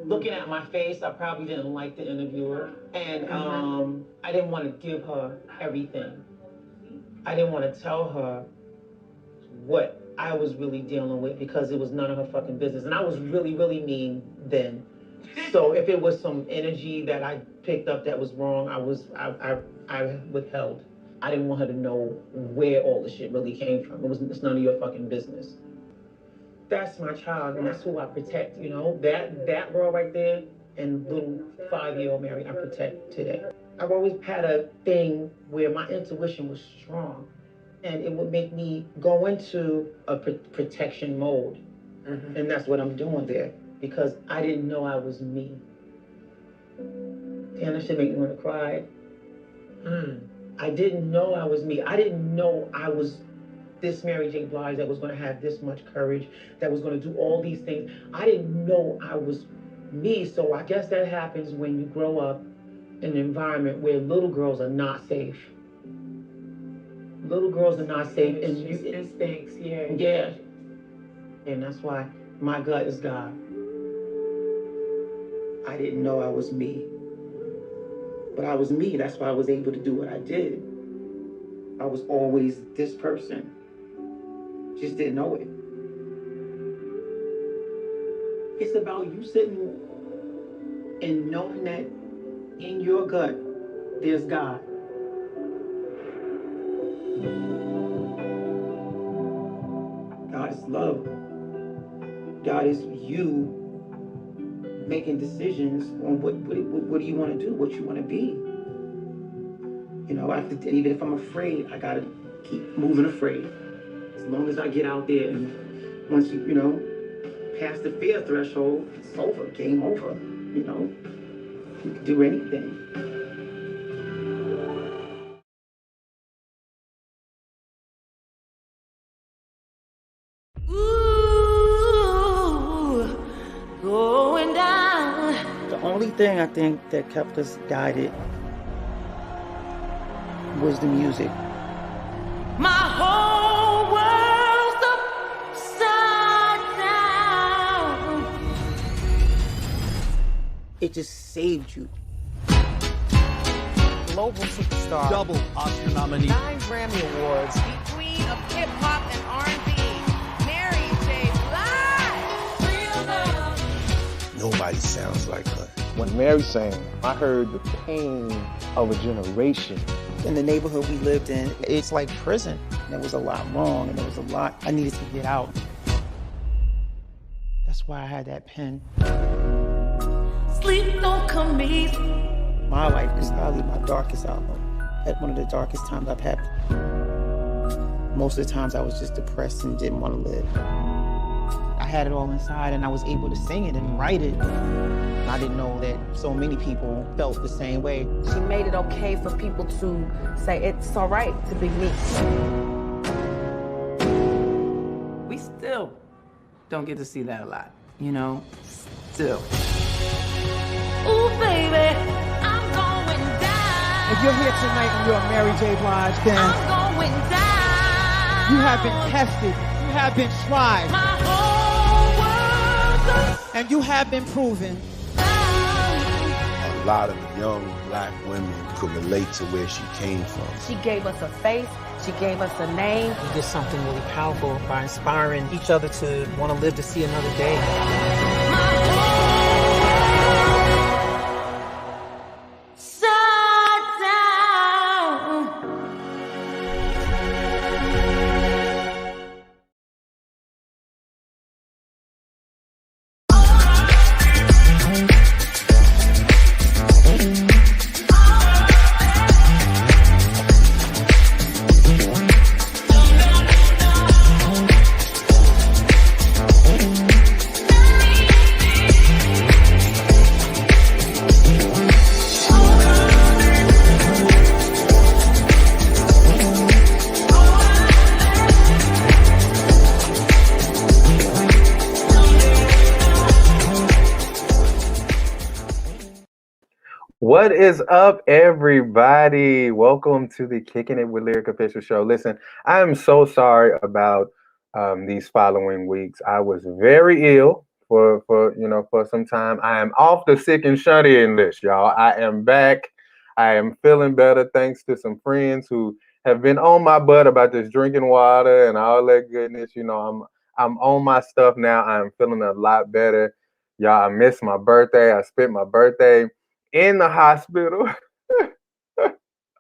Looking at my face, I probably didn't like the interviewer, and I didn't want to give her everything. I didn't want to tell her what I was really dealing with because it was none of her fucking business, and I was really, really mean then. So if it was some energy that I picked up that was wrong, I withheld. I didn't want her to know where all the shit really came from. It's none of your fucking business. That's my child, and that's who I protect. You know, that girl right there and little 5-year-old Mary, I protect today. I've always had a thing where my intuition was strong, and it would make me go into a protection mode, and that's what I'm doing there because I didn't know I was me. Damn, that shit make me want to cry. I didn't know I was me. I didn't know I was this Mary J Blige that was going to have this much courage, that was going to do all these things. I didn't know I was me. So I guess that happens when you grow up in an environment where little girls are not safe. Little girls are not safe. And instincts, yeah. Yeah. And that's why my gut is God. I didn't know I was me. But I was me. That's why I was able to do what I did. I was always this person. Just didn't know it. It's about you sitting and knowing that in your gut, there's God. God is love. God is you making decisions on what do you want to do, what you want to be. You know, even if I'm afraid, I gotta keep moving afraid. As long as I get out there, and once you know, past the fear threshold, it's over, game over. You know, you can do anything. Ooh, going down. The only thing I think that kept us guided was the music. My whole world's upside down. It just saved you. Global superstar. Double Oscar nominee. 9 Grammy Awards. The queen of hip hop and R&B. Mary J Blige. Real love. Nobody sounds like her. When Mary sang, I heard the pain of a generation. In the neighborhood we lived in, it's like prison. There was a lot wrong, and there was a lot I needed to get out. That's why I had that pen. Sleep don't come easy. My life is probably my darkest album. At one of the darkest times I've had. Most of the times I was just depressed and didn't want to live. I had it all inside, and I was able to sing it and write it. I didn't know that so many people felt the same way. She made it okay for people to say it's all right to be me. We still don't get to see that a lot, you know? Still. Ooh, baby, I'm going down. If you're here tonight and you're a Mary J Blige fan, I'm going down. You have been tested, you have been tried, My whole world and you have been proven. A lot of young black women could relate to where she came from. She gave us a face, she gave us a name. We did something really powerful by inspiring each other to want to live to see another day. What is up, everybody? Welcome to the Kicking It with Lyric Official show. Listen, I am so sorry about these following weeks. I was very ill for some time. I am off the sick and shut in list, y'all. I am back. I am feeling better thanks to some friends who have been on my butt about this drinking water and all that goodness. I'm on my stuff now. I am feeling a lot better. Y'all, I missed my birthday. I spent my birthday in the hospital.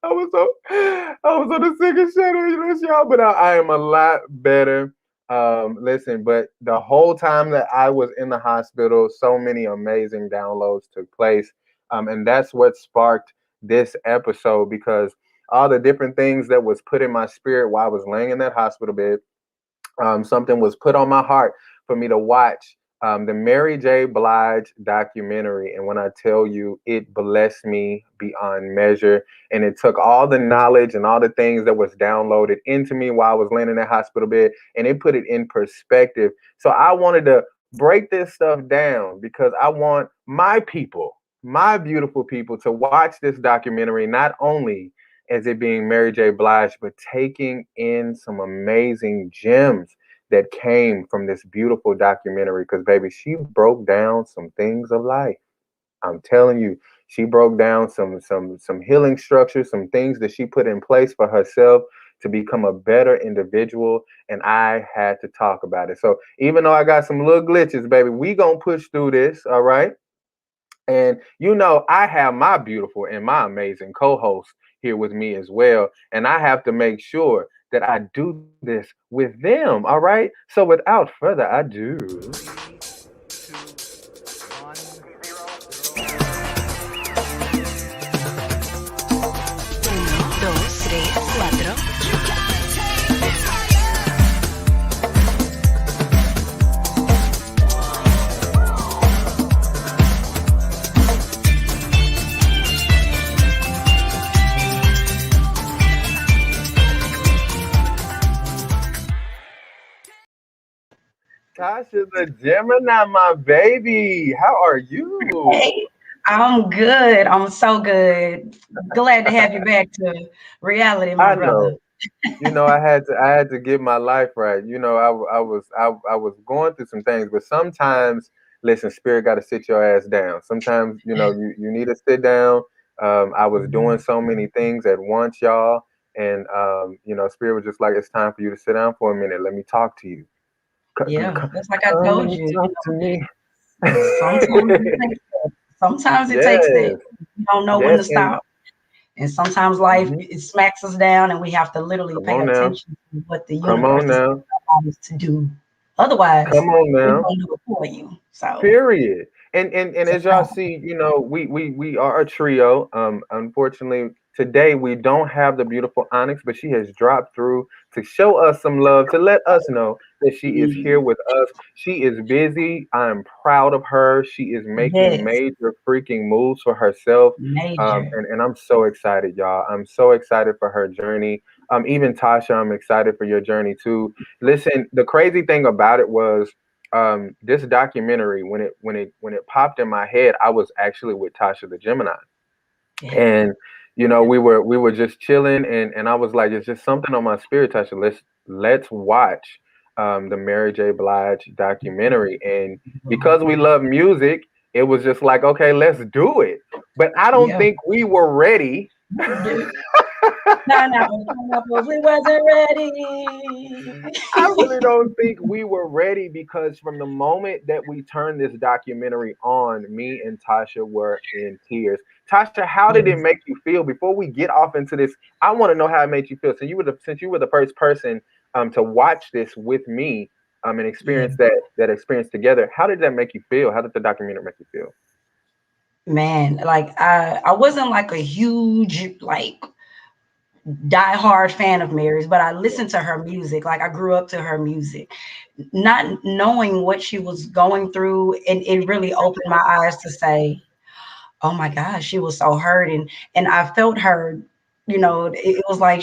I was on the sick and shut in list, y'all, but I am a lot better. Listen, but the whole time that I was in the hospital, so many amazing downloads took place. And that's what sparked this episode, because all the different things that was put in my spirit while I was laying in that hospital bed, something was put on my heart for me to watch the Mary J Blige documentary. And when I tell you, it blessed me beyond measure. And it took all the knowledge and all the things that was downloaded into me while I was laying in that hospital bed, and it put it in perspective. So I wanted to break this stuff down because I want my people, my beautiful people, to watch this documentary, not only as it being Mary J Blige, but taking in some amazing gems that came from this beautiful documentary. Because baby, she broke down some things of life. I'm telling you, she broke down some healing structures, some things that she put in place for herself to become a better individual, and I had to talk about it. So even though I got some little glitches, baby, we gonna push through this, all right? And I have my beautiful and my amazing co-host here with me as well, and I have to make sure that I do this with them, all right? So without further ado, Tasha the Gemini, my baby, how are you? Hey, I'm good. I'm so good. Glad to have you back to reality, my I brother. know. I had to get my life right. I was going through some things, but sometimes, listen, spirit got to sit your ass down. Sometimes, you need to sit down. I was doing so many things at once, y'all, and spirit was just like, it's time for you to sit down for a minute. Let me talk to you. Yeah, Come that's like I told and you. talk to me. Sometimes it takes that. Sometimes it takes that. Yes, You don't know when yes, to and stop. And sometimes life mhm. it smacks us down and we have to literally Come pay on now, attention to what the come universe on is now, telling us to do. Otherwise, come on we now. won't do it for you. So Period. And it's a as y'all see, we are a trio. Unfortunately, today we don't have the beautiful Onyx, but she has dropped through to show us some love, to let us know that she is here with us. She is busy. I am proud of her. She is making yes, major freaking moves for herself. major. And I'm so excited, y'all. I'm so excited for her journey. Even Tasha, I'm excited for your journey too. Listen, the crazy thing about it was this documentary, when it popped in my head, I was actually with Tasha the Gemini, Yeah. and we were just chilling, and I was like, it's just something on my spirit, Tasha. Let's watch the Mary J Blige documentary, and because we love music, it was just like, okay, let's do it. But I don't Yeah. think we were ready. No, we wasn't ready. I really don't think we were ready, because from the moment that we turned this documentary on, me and Tasha were in tears. Tasha, how did it Yes. make you feel? Before we get off into this, I want to know how it made you feel. So since you were the first person to watch this with me and Yeah. experience that experience together, how did that make you feel? How did the documentary make you feel? Man, like I wasn't like a huge like diehard fan of Mary's, but I listened to her music. Like I grew up to her music, not knowing what she was going through, and it really opened my eyes to say, "Oh my gosh, she was so hurt," and I felt her. It was like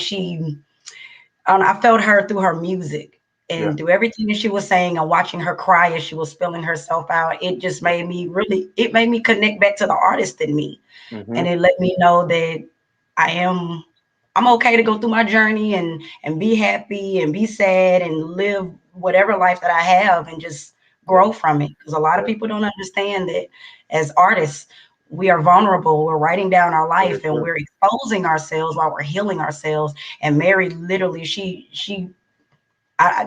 I felt her through her music Yeah. and through everything that she was saying and watching her cry as she was spilling herself out. It just made me connect back to the artist in me. Hmm. And it let me know that I am I'm okay to go through my journey and be happy and be sad and live whatever life that I have and just grow from it, because a lot of people don't understand that as artists, we are vulnerable. We're writing down our life and we're exposing ourselves while we're healing ourselves. And Mary, literally,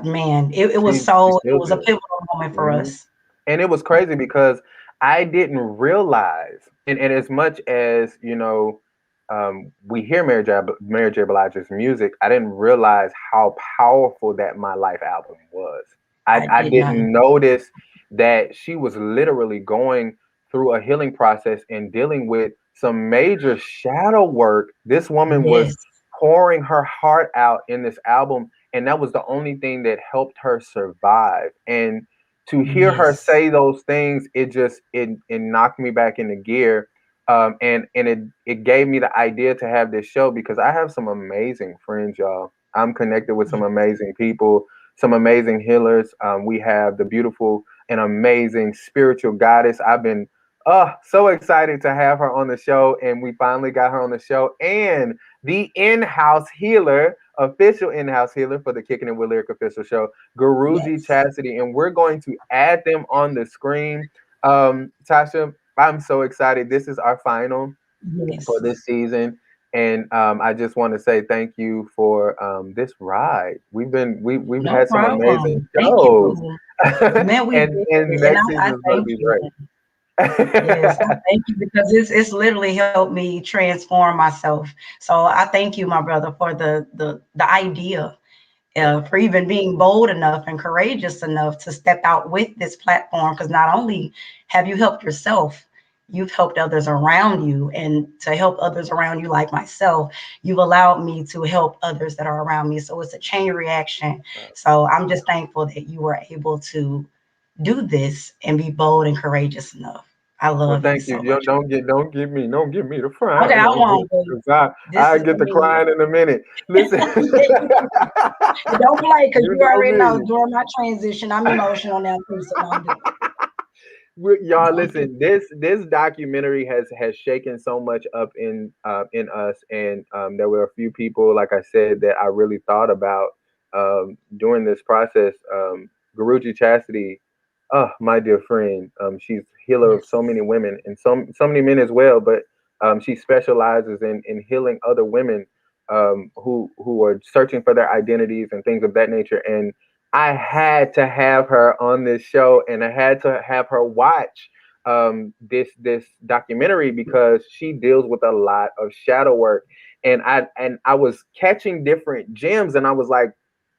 man, it was a pivotal moment for us. And it was crazy because I didn't realize, and as much as, you know, we hear Mary J Blige's music, I didn't realize how powerful that My Life album was. I didn't notice that she was literally going through a healing process and dealing with some major shadow work. This woman was pouring her heart out in this album, and that was the only thing that helped her survive. And to hear her say those things, it knocked me back into gear. And it gave me the idea to have this show, because I have some amazing friends, y'all. I'm connected with some amazing people, some amazing healers. We have the beautiful and amazing spiritual goddess. I've been so excited to have her on the show, and we finally got her on the show. And the in-house healer, official in-house healer for the Kicking It with Lyric official show, Guruji Chastity, and we're going to add them on the screen. Tasha, I'm so excited. This is our final for this season, and I just want to say thank you for this ride. We've had some amazing shows, Man, and next season is going to be great. Yes, I thank you, because it's literally helped me transform myself. So I thank you, my brother, for the idea, for even being bold enough and courageous enough to step out with this platform. Because not only have you helped yourself, you've helped others around you, and to help others around you like myself, you've allowed me to help others that are around me. So it's a chain reaction. So I'm just thankful that you were able to do this and be bold and courageous enough. I love thank you. So don't get me the crying. Okay, I won't. I get the crying in a minute. Listen, don't play, because you already know during my transition, I'm emotional now too. So don't do it. Y'all, listen. This documentary has shaken so much up in us, and there were a few people, like I said, that I really thought about during this process. Guruji Chastity, my dear friend, she's healer of so many women and so many men as well, but she specializes in healing other women who are searching for their identities and things of that nature. And I had to have her on this show, and I had to have her watch this documentary, because she deals with a lot of shadow work, and I was catching different gems, and I was like,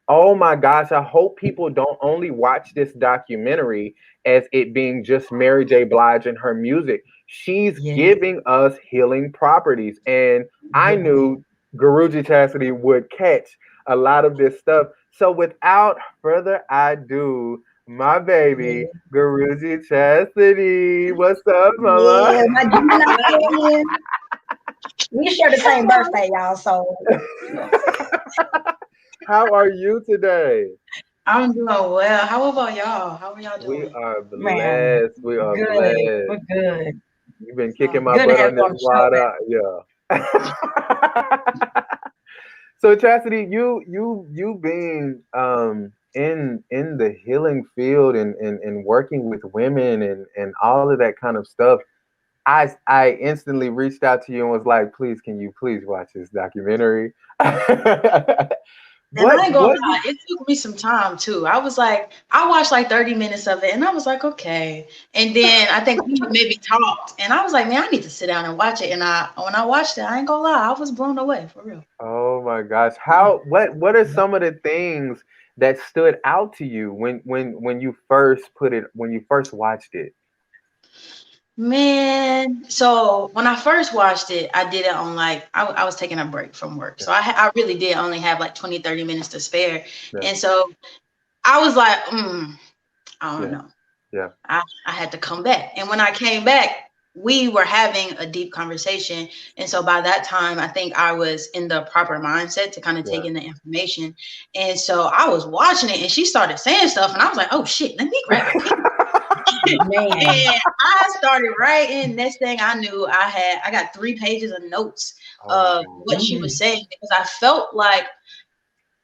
oh my gosh, I hope people don't only watch this documentary as it being just Mary J. Blige and her music. She's giving us healing properties. And I knew Guruji Chastity would catch a lot of this stuff. So without further ado, my baby, Guruji Chastity. What's up, mama? Yeah, we share the same birthday, y'all. So how are you today? I'm doing well. How about y'all? How are y'all doing? We are blessed. We are blessed. We're good. You've been kicking my butt on this water. Yeah. So Chastity, you being in the healing field and working with women and all of that kind of stuff, I instantly reached out to you and was like, please, can you please watch this documentary? And I ain't gonna lie, it took me some time too. I was like, I watched like 30 minutes of it, and I was like, okay. And then I think we maybe talked, and I was like, man, I need to sit down and watch it. And when I watched it, I ain't gonna lie, I was blown away, for real. Oh my gosh. What are some of the things that stood out to you when you first watched it? Man, so when I first watched it, I did it on like, I was taking a break from work. So I really did only have like 20, 30 minutes to spare. Yeah. And so I was like, I don't know. Yeah. I had to come back. And when I came back, we were having a deep conversation. And so by that time, I think I was in the proper mindset to kind of take in the information. And so I was watching it, and she started saying stuff, and I was like, oh shit, let me grab it. Man. And I started writing. Next thing I knew, I got 3 pages of notes of what she was saying, because I felt like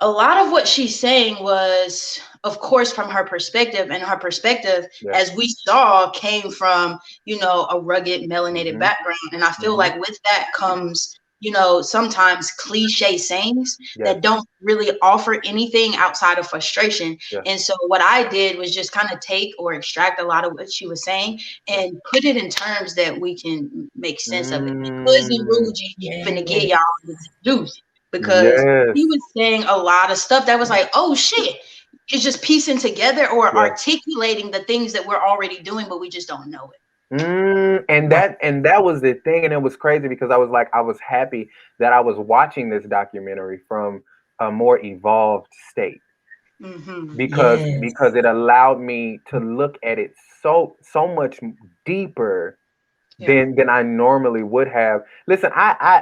a lot of what she's saying was of course, from her perspective, and her perspective, as we saw, came from, you know, a rugged melanated background. And I feel like with that comes, you know, sometimes cliche sayings that don't really offer anything outside of frustration. And so what I did was just kind of take or extract a lot of what she was saying and put it in terms that we can make sense of it. Because Ruji finna get y'all with the deuce, because he was saying a lot of stuff that was like, oh shit, it's just piecing together or articulating the things that we're already doing, but we just don't know it. And that was the thing, and it was crazy because I was happy that I was watching this documentary from a more evolved state, because it allowed me to look at it so much deeper than I normally would have. Listen,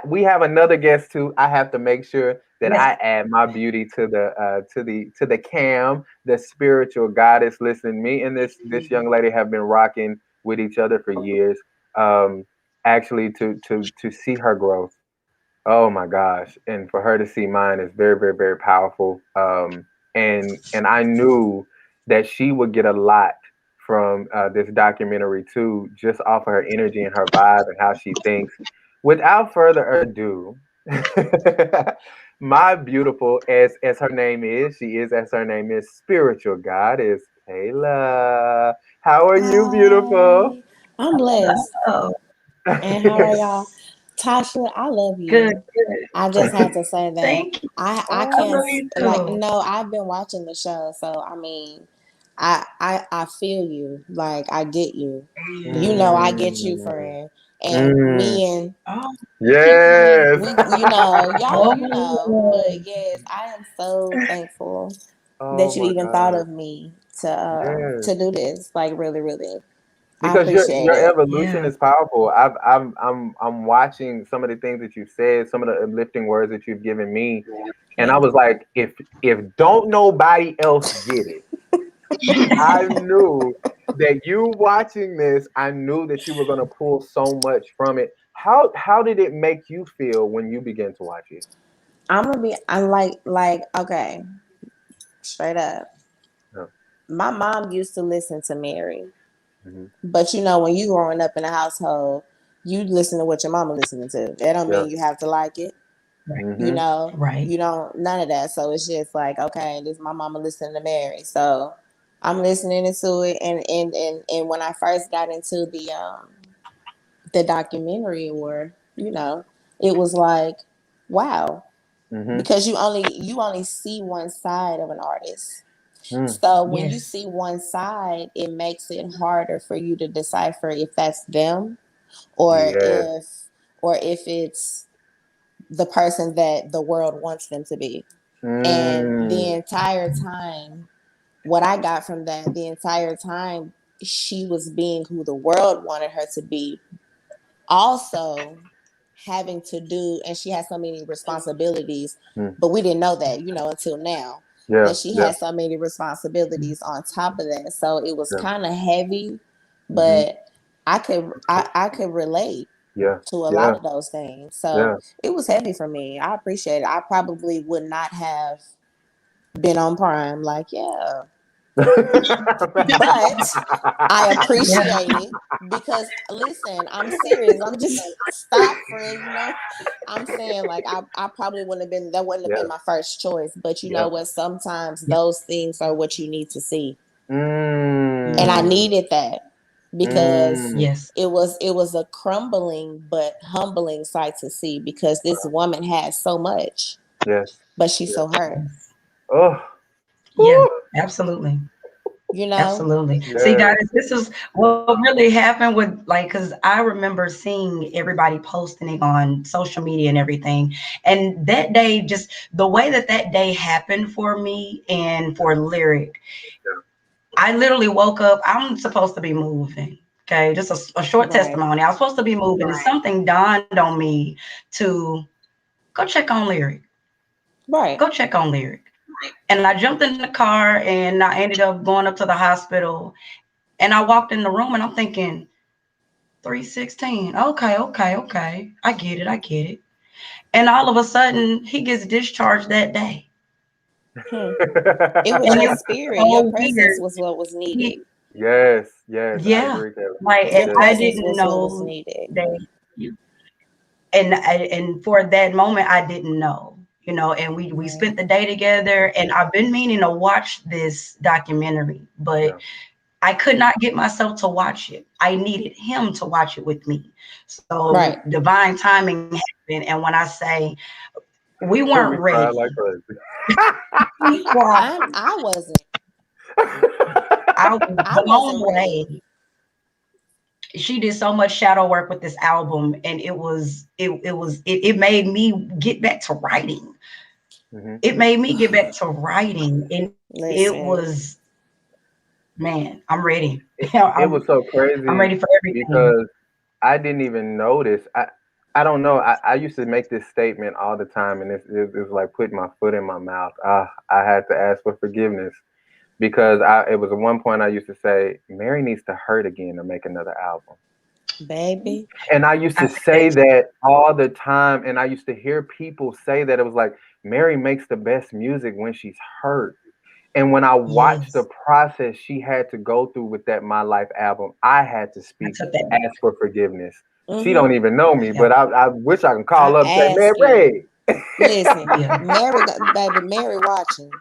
we have another guest too. I have to make sure that I add my beauty to the cam, the spiritual goddess. Listen, me and this young lady have been rocking with each other for years. Actually, to see her growth, oh my gosh, and for her to see mine is very, very, very powerful. And I knew that she would get a lot from this documentary too, just off of her energy and her vibe and how she thinks. Without further ado, my beautiful, as her name is, spiritual goddess Kayla. How are you, beautiful? I'm blessed. And how are y'all? Tasha, I love you. Good. I just had to say that. Thank you. I can't, like, no, I've been watching the show, so I mean, I feel you. Like, I get you. You know, I get you, friend. And me and yes, we, you know, y'all, you know, but yes, I am so thankful that you even thought of me to do this. Like, really, really. Because your evolution is powerful. I'm watching some of the things that you've said, some of the uplifting words that you've given me, and I was like, if don't nobody else get it, I knew that you watching this, I knew that you were gonna pull so much from it. How did it make you feel when you began to watch it? I'm like okay, straight up. Yeah. My mom used to listen to Mary. But you know, when you growing up in a household, you listen to what your mama listening to. That don't mean you have to like it. You know, you don't, none of that. So it's just like, okay, this is my mama listening to Mary. So I'm listening to it, and when I first got into the documentary, or you know, it was like, wow, because you only see one side of an artist. So when you see one side, it makes it harder for you to decipher if that's them or if it's the person that the world wants them to be. And the entire time, what I got from that, the entire time, she was being who the world wanted her to be. Also having to do, and she has so many responsibilities, but we didn't know that, you know, until now. That she had so many responsibilities on top of that. So it was kind of heavy, but I could relate to a lot of those things. So it was heavy for me. I appreciate it. I probably would not have been on Prime, like, but I appreciate it because, listen, I'm serious. I'm just stop, friend. You know, I'm saying, like, I probably wouldn't have been, that wouldn't have been my first choice. But you know what? Sometimes those things are what you need to see, and I needed that because it was a crumbling but humbling sight to see, because this woman has so much, but she's so hurt. Yeah, absolutely. You know, absolutely. See, guys, this is what really happened with, like, because I remember seeing everybody posting it on social media and everything, and that day, just the way that day happened for me and for Lyrick, I literally woke up. I'm supposed to be moving. Okay, just a short testimony. I was supposed to be moving, and something dawned on me to go check on Lyrick. Go check on Lyrick. And I jumped in the car and I ended up going up to the hospital, and I walked in the room and I'm thinking 316. Okay. I get it. And all of a sudden he gets discharged that day. It was your spirit. Your presence was what was needed. Yes, I agree, Kayla. Like Your I presence didn't was what was know needed. that, and for that moment, I didn't know, you know. And we spent the day together, and I've been meaning to watch this documentary, but I could not get myself to watch it. I needed him to watch it with me. So divine timing happened, and when I say we weren't ready, like crazy. I wasn't. I was blown away. She did so much shadow work with this album, and it made me get back to writing. It made me get back to writing, and it was, man, I'm ready. It was so crazy. I'm ready for everything because I didn't even notice. I don't know. I used to make this statement all the time, and it was like putting my foot in my mouth. I had to ask for forgiveness because it was at one point I used to say, Mary needs to hurt again to make another album. Baby. And I used to say that all the time, and I used to hear people say that. It was like, Mary makes the best music when she's hurt. And when I watched the process she had to go through with that My Life album, I had to ask for forgiveness. She don't even know me, but I wish I can call up and say, Mary. Listen, Mary watching.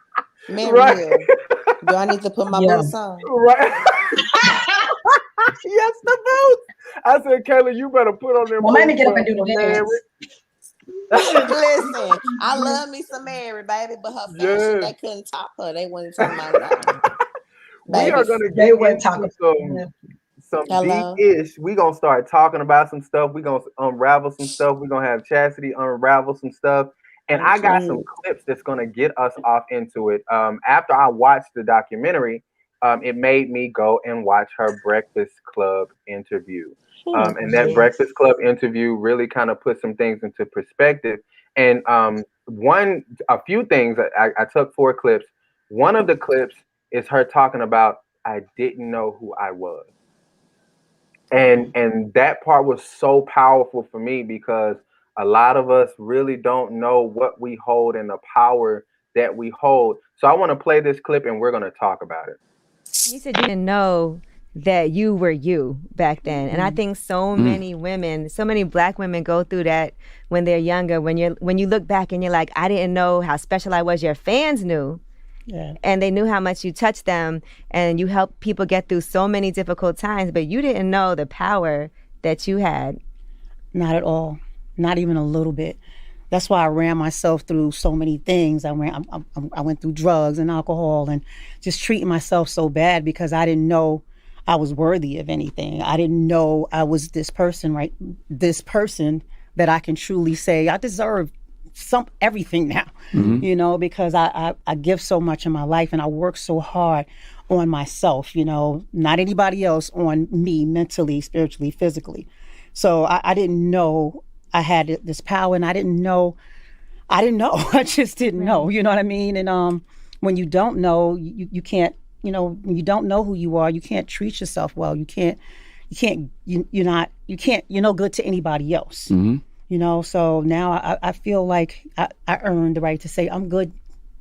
Mary here. Do I need to put my boots on? Right. Yes, the boots. I said, Kayla, you better put on them. Well, let me get up and do the dance. Listen, I love me some Mary, baby, but her fashion, they couldn't top her. They wasn't talking about that. We are going to get into some deep-ish. We're going to start talking about some stuff. We're going to unravel some stuff. We're going to have Chastity unravel some stuff. And I got some clips that's going to get us off into it. After I watched the documentary, it made me go and watch her Breakfast Club interview. And that Breakfast Club interview really kind of put some things into perspective. And a few things, I took 4 clips. One of the clips is her talking about, I didn't know who I was. And that part was so powerful for me because a lot of us really don't know what we hold and the power that we hold. So I want to play this clip and we're going to talk about it. You said you didn't know that you were you back then. And I think so many women, so many Black women go through that when they're younger. When you look back and you're like, I didn't know how special I was. Your fans knew. Yeah. And they knew how much you touched them and you helped people get through so many difficult times, but you didn't know the power that you had. Not at all. Not even a little bit. That's why I ran myself through so many things. I went through drugs and alcohol and just treating myself so bad because I didn't know I was worthy of anything. I didn't know I was this person, right? This person that I can truly say I deserve everything now, you know, because I give so much in my life and I work so hard on myself, you know, not anybody else, on me mentally, spiritually, physically. So I didn't know I had this power and I didn't know. I just didn't know, you know what I mean? And when you don't know, you can't, you know, when you don't know who you are, you can't treat yourself well. You're no good to anybody else. You know, so now I feel like I earned the right to say I'm good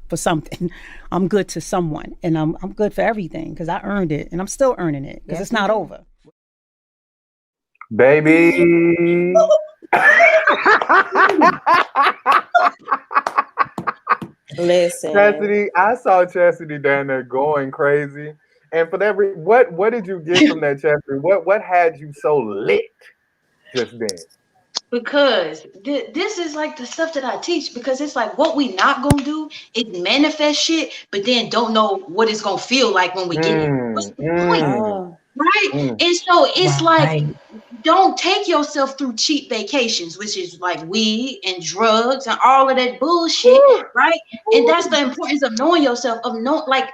for something. I'm good to someone, and I'm good for everything because I earned it, and I'm still earning it because it's not over. Baby. Listen, Chastity, I saw Chastity down there going crazy, and for that, what did you get from that, Chastity? What had you so lit just then? Because this is like the stuff that I teach, because it's like what we not gonna do is manifest shit, but then don't know what it's gonna feel like when we get it. What's the point? Right? And so it's like, don't take yourself through cheap vacations, which is like weed and drugs and all of that bullshit, right? And that's the importance of knowing yourself, of like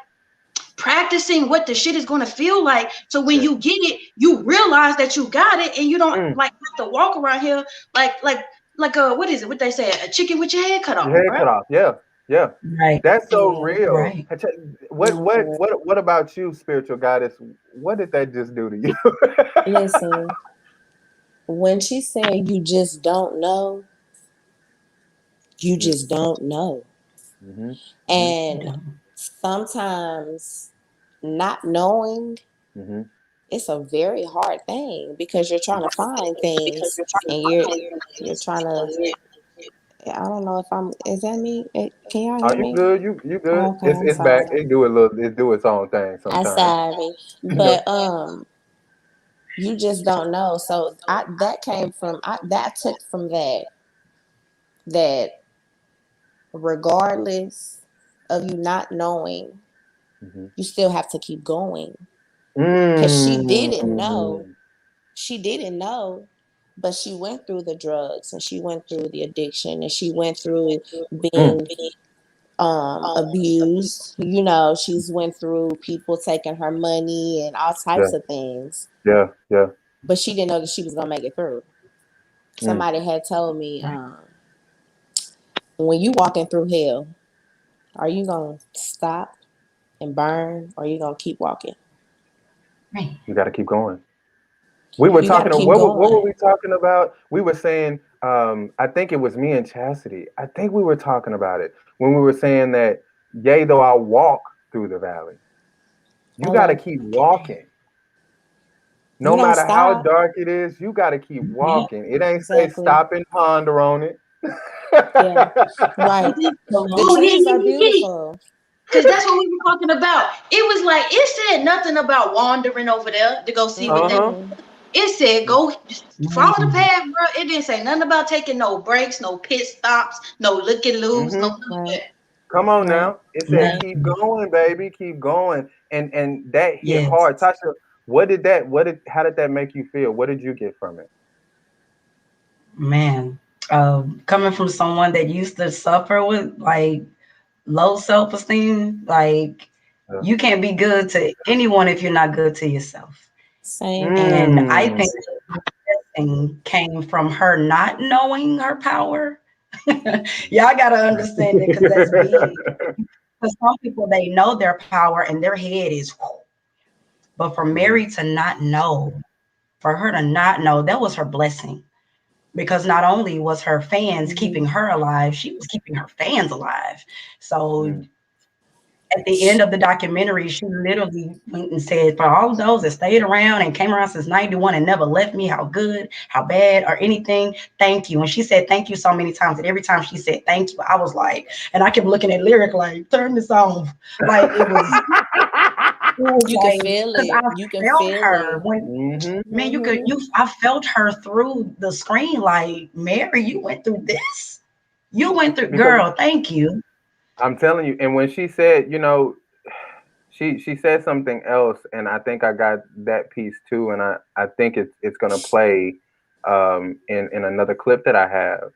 practicing what the shit is going to feel like, so when you get it, you realize that you got it, and you don't like have to walk around here like what is it, what they say, a chicken with your head cut off. Cut off. Yeah. Right. That's so real. Right. What about you, spiritual goddess? What did that just do to you? Listen, when she said you just don't know, you just don't know. And sometimes not knowing, it's a very hard thing because you're trying to find things and you're trying to. I don't know if I'm. Is that me? Can y'all hear me? You good? You good? Okay, I'm It's back. sorry. It do its own thing sometimes. I'm sorry, but you just don't know. So that came from that took from that regardless of you not knowing, you still have to keep going because she didn't know. She didn't know, but she went through the drugs and she went through the addiction and she went through being abused. You know, she's went through people taking her money and all types of things. Yeah. But she didn't know that she was gonna make it through. Somebody had told me, when you walking through hell, are you gonna stop and burn, or are you gonna keep walking? You got to keep going. We were talking. What were we talking about? We were saying. I think it was me and Chastity. I think we were talking about it when we were saying that. Yea, though I walk through the valley, you got to keep walking. No matter how dark it is, you got to keep walking. It ain't say stop and ponder on it. Yeah, right. The trees are beautiful. Because that's what we were talking about. It was like, it said nothing about wandering over there to go see what they. It said go follow the path, bro. It didn't say nothing about taking no breaks, no pit stops, no look and lose, no. Come on now. It said keep going, baby, keep going. And that hit hard. Tasha, how did that make you feel? What did you get from it? Man, coming from someone that used to suffer with like low self-esteem, like you can't be good to anyone if you're not good to yourself. Same. And I think the thing came from her not knowing her power. Y'all gotta understand it because that's big. Because some people, they know their power and their head is whoo. But for Mary to not know, for her to not know, that was her blessing. Because not only was her fans keeping her alive, she was keeping her fans alive. So at the end of the documentary, she literally went and said, for all of those that stayed around and came around since 91 and never left me, how good, how bad, or anything, thank you. And she said thank you so many times that every time she said thank you, I was like, and I kept looking at Lyrick like, turn this off. Like it was you like, can feel it. You can feel her it. when man, I felt her through the screen. Like, Mary, you went through this. You went through, girl. Thank you. I'm telling you. And when she said, you know, she said something else, and I think I got that piece too. And I think it's gonna play in another clip that I have.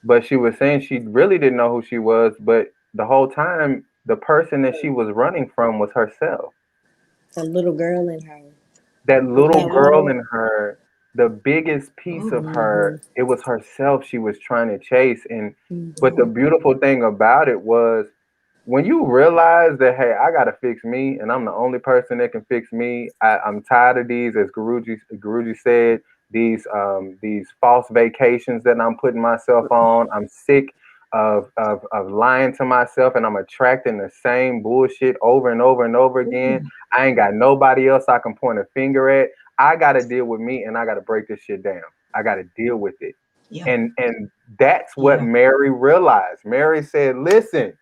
But she was saying she really didn't know who she was, but the whole time the person that she was running from was herself. The little girl in her. That little girl in her, the biggest piece of her, it was herself she was trying to chase. And but the beautiful thing about it was when you realize that, hey, I gotta fix me, and I'm the only person that can fix me. I'm tired of these, as Guruji said, these false vacations that I'm putting myself on. I'm sick of lying to myself, and I'm attracting the same bullshit over and over and over again. I ain't got nobody else I can point a finger at. I gotta deal with me, and I gotta break this shit down. I gotta deal with it. Yeah. And that's what Mary realized. Mary said, listen.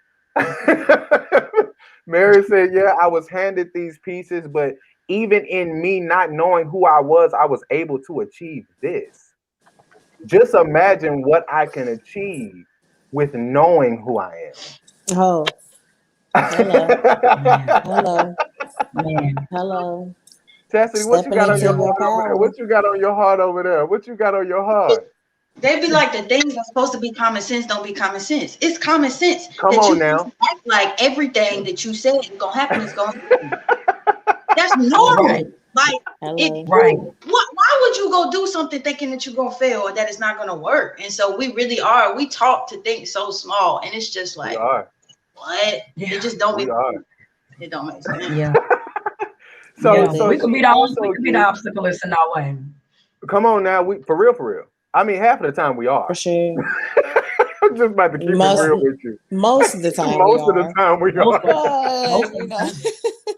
Mary said, yeah, I was handed these pieces, but even in me not knowing who I was able to achieve this. Just imagine what I can achieve with knowing who I am. Oh. Hello. Hello. Man. Hello. Chastity, what you got on your heart over there? What you got on your heart over there? What you got on your heart? They be like, the things that's supposed to be common sense don't be common sense. It's common sense. Come on now. Act like everything that you said is gonna happen is gonna happen. That's normal. Right. Like right. Why would you go do something thinking that you're gonna fail or that it's not gonna work? And so we really are. We taught to think so small, and it's just like, what? Yeah. It just don't make sense. It don't make sense. Yeah. So we could be the obstacles in our way. Come on now, for real. I mean, half of the time we are. For sure. I'm just about to keep it real with you. Most of the time, most of the time we are. But, you know.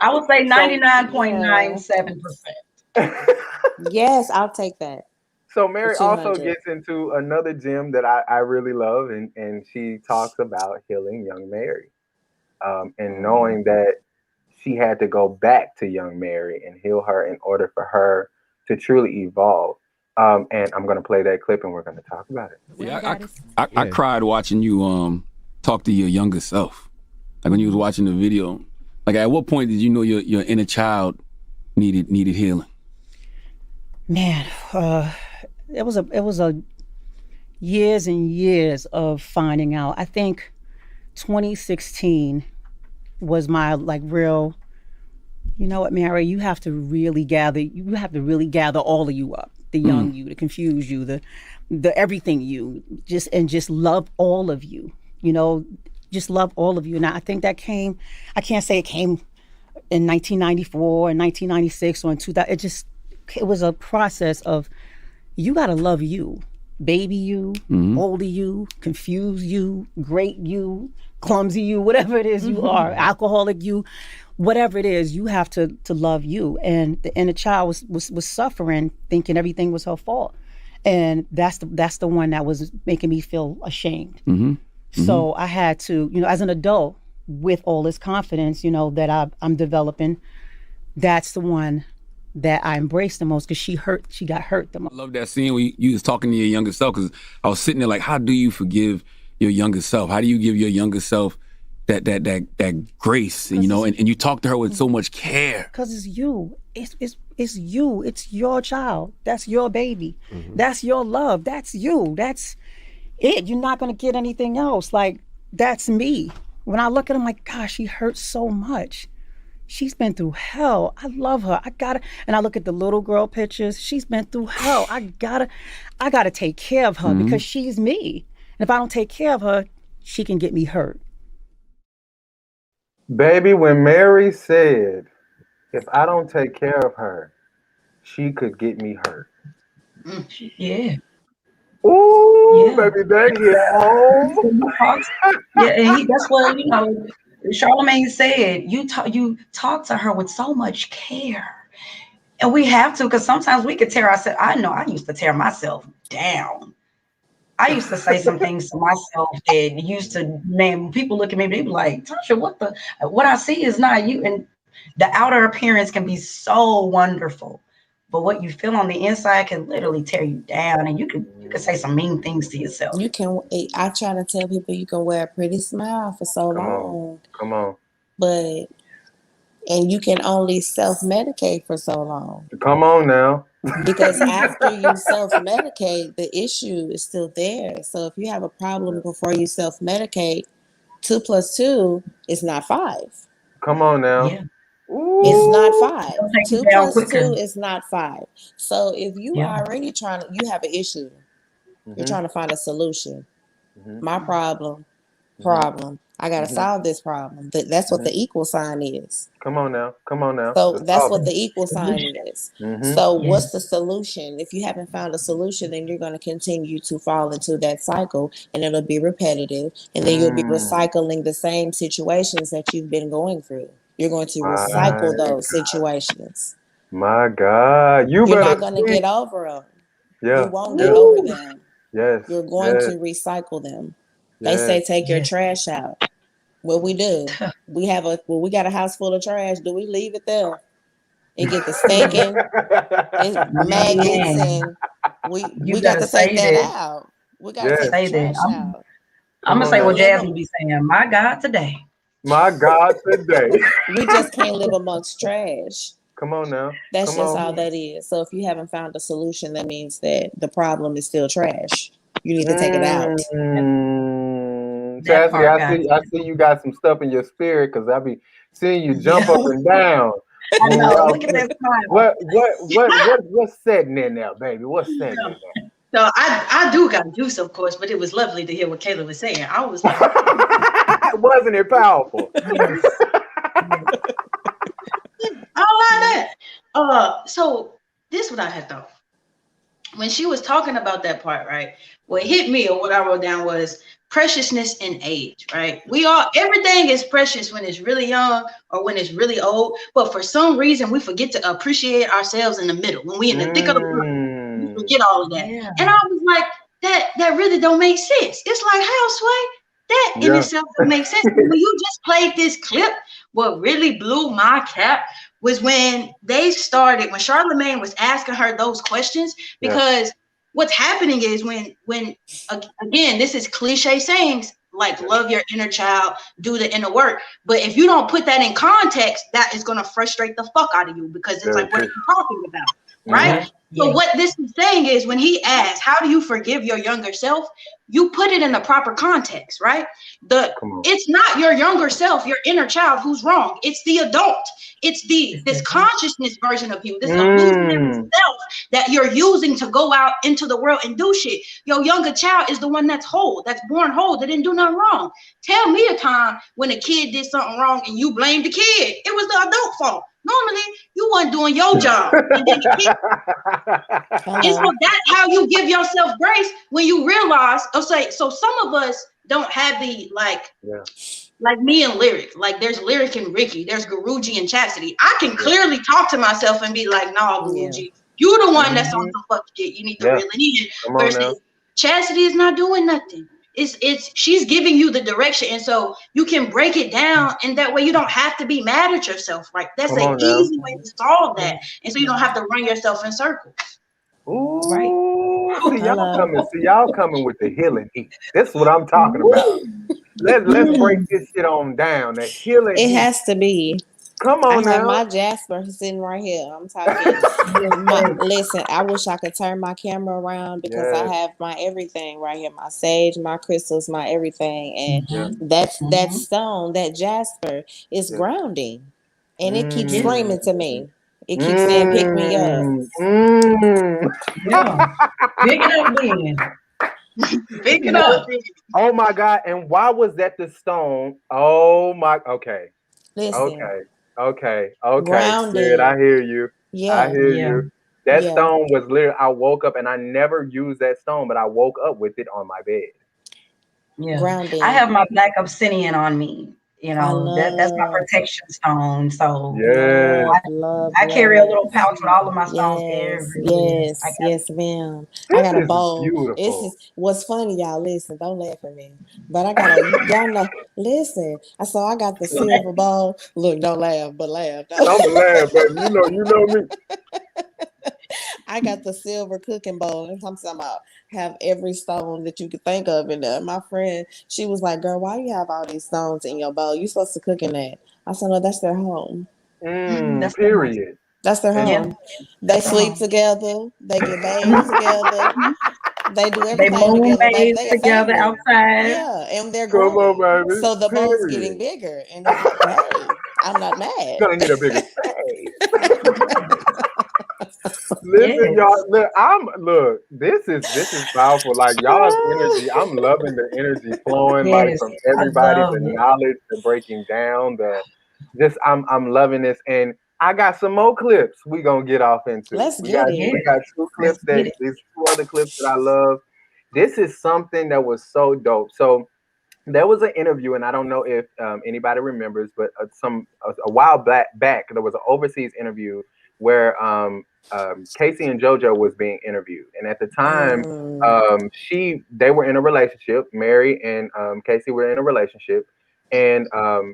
I would say 99.97%. Yes, I'll take that. So Mary also gets into another gem that I really love, and she talks about healing young Mary, and knowing that she had to go back to young Mary and heal her in order for her to truly evolve. And I'm going to play that clip and we're going to talk about it. Yeah, I cried watching you talk to your younger self. Like when you was watching the video. Like at what point did you know your inner child needed healing? Man, it was a years and years of finding out. I think 2016 was my like real, you know what, Mary, you have to really gather all of you up. The young you, the confused you, the everything you, just love all of you, you know, just love all of you. And I think that came, I can't say it came in 1994 or 1996 or in 2000. It was a process of, you gotta love you, baby you, older you, confused you, great you, clumsy you, whatever it is you are, alcoholic you, whatever it is, you have to love you. And the inner child was suffering, thinking everything was her fault. And that's the one that was making me feel ashamed. So I had to, you know, as an adult, with all this confidence, you know, that I'm developing, that's the one that I embraced the most, because she got hurt the most. I love that scene where you was talking to your younger self, because I was sitting there like, how do you forgive your younger self? How do you give your younger self that grace, and, you know, and you talk to her with so much care? Because it's you. It's you. It's your child. That's your baby. That's your love. That's you. That's it. You're not going to get anything else. Like, that's me. When I look at him, like, gosh, she hurts so much. She's been through hell. I love her. And I look at the little girl pictures. She's been through hell. I gotta take care of her because she's me. And if I don't take care of her, she can get me hurt. Baby, when Mary said, if I don't take care of her, she could get me hurt. Yeah. Ooh, baby, that hit home. Yeah, and that's what, you know, Charlamagne said, you talk to her with so much care. And we have to, because sometimes we could tear ourselves. I know I used to tear myself down. I used to say some things to myself that used to, man, people look at me, they be like, Tasha, what I see is not you. And the outer appearance can be so wonderful, but what you feel on the inside can literally tear you down, and you could say some mean things to yourself. I try to tell people you can wear a pretty smile for so long. Come on. And you can only self-medicate for so long. Come on now. Because after you self-medicate, the issue is still there. So if you have a problem before you self-medicate, 2 + 2 is not 5. Come on now. Yeah. It's not 5. 2 + 2 is not 5. So if you are already you have an issue, you're trying to find a solution. My problem. I got to solve this problem. That's what the equal sign is. Come on now. So that's what the equal sign is. So what's the solution? If you haven't found a solution, then you're going to continue to fall into that cycle, and it'll be repetitive. And then you'll be recycling the same situations that you've been going through. You're going to recycle those situations. My God. You're not going to get over them. Yeah. You won't get over them. Yes. You're going to recycle them. They say take your trash out. What we do, we got a house full of trash. Do we leave it there and get the stinking and maggots, and we got to take that out. We got to take the trash out. I'm gonna say what Jasmine be saying. My God, today. My God, today. We just can't live amongst trash. Come on now. That's just all that is. So if you haven't found a solution, that means that the problem is still trash. You need to take it out. Chastity, I see you got some stuff in your spirit, because I be seeing you jump up and down. I know. Look at that smile. What's setting in there, baby? What's setting in there? So I do got juice, of course, but it was lovely to hear what Kayla was saying. I was like, wasn't it powerful? I like that. So this is what I had thought. when she was talking about that part, right? What hit me, or what I wrote down, was preciousness and age, right? Everything is precious when it's really young or when it's really old, but for some reason we forget to appreciate ourselves in the middle. When we in the thick of the work, we forget all of that. Yeah. And I was like, that really don't make sense. It's like, how, Sway? That in itself don't make sense. When you just played this clip, what really blew my cap was when they started, when Charlamagne was asking her those questions, because what's happening is when again, this is cliche sayings like love your inner child, do the inner work. But if you don't put that in context, that is going to frustrate the fuck out of you, because it's like, what are you talking about? Right? So what this is saying is, when he asked, how do you forgive your younger self? You put it in the proper context, right? It's not your younger self, your inner child, who's wrong. It's the adult. It's this consciousness version of you, this illusionary self that you're using to go out into the world and do shit. Your younger child is the one that's whole, that's born whole, that didn't do nothing wrong. Tell me a time when a kid did something wrong and you blamed the kid. It was the adult fault. Normally, you weren't doing your job. And then the kid. And so that's how you give yourself grace, when you realize, so some of us don't have the, like me and Lyrick, like there's Lyrick and Ricky, there's Guruji and Chastity. I can clearly talk to myself and be like, nah, Guruji, you the one that's on the fuck shit. You need to reel it in. Versus Chastity is not doing nothing. She's giving you the direction, and so you can break it down, and that way you don't have to be mad at yourself. Right? That's an easy way to solve that, and so you don't have to run yourself in circles. Ooh, right. See y'all coming with the healing heat. That's what I'm talking about. Let's break this shit on down. The healing heat has to be. Come on I now. have my Jasper sitting right here. I'm talking. Listen, I wish I could turn my camera around, because I have my everything right here. My sage, my crystals, my everything. And that stone, that Jasper, is grounding. And it keeps screaming to me. It keeps saying, pick me up. Pick it up then. Pick it up. Oh my God. And why was that the stone? Oh my, okay. Listen. Okay. Good. I hear you. I hear you. That stone was literally, I woke up, and I never used that stone, but I woke up with it on my bed. Yeah. Grounding. I have my black obsidian on me. You know, that's my protection stone. So I carry a little pouch with all of my stones everywhere. Yes, ma'am. I got a bowl. This is what's funny, y'all. Listen, don't laugh at me. But I got y'all know. Listen, so I got the silver bowl. Look, don't laugh, but laugh. I'm gonna laugh, baby. You know me. I got the silver cooking bowl, and I'm talking about have every stone that you could think of in there. My friend, she was like, "Girl, why you have all these stones in your bowl? You supposed to cook in that?" I said, "No, that's their home." Period. That's their home. Yeah. They sleep together. They get bathed together. They do everything together. They together outside. Yeah, and they're growing. So the bowl's getting bigger, and it's like, hey, I'm not mad. Gonna need a bigger space. Listen, y'all. Look. This is powerful. Like y'all's energy, I'm loving the energy flowing. Like from everybody, the knowledge, the breaking down, I'm loving this. And I got some more clips we gonna get off into. We got 2 clips these 2 other clips that I love. This is something that was so dope. So there was an interview, and I don't know if anybody remembers, but a while back there was an overseas interview where Casey and JoJo was being interviewed, and at the time they were in a relationship. Mary and Casey were in a relationship, and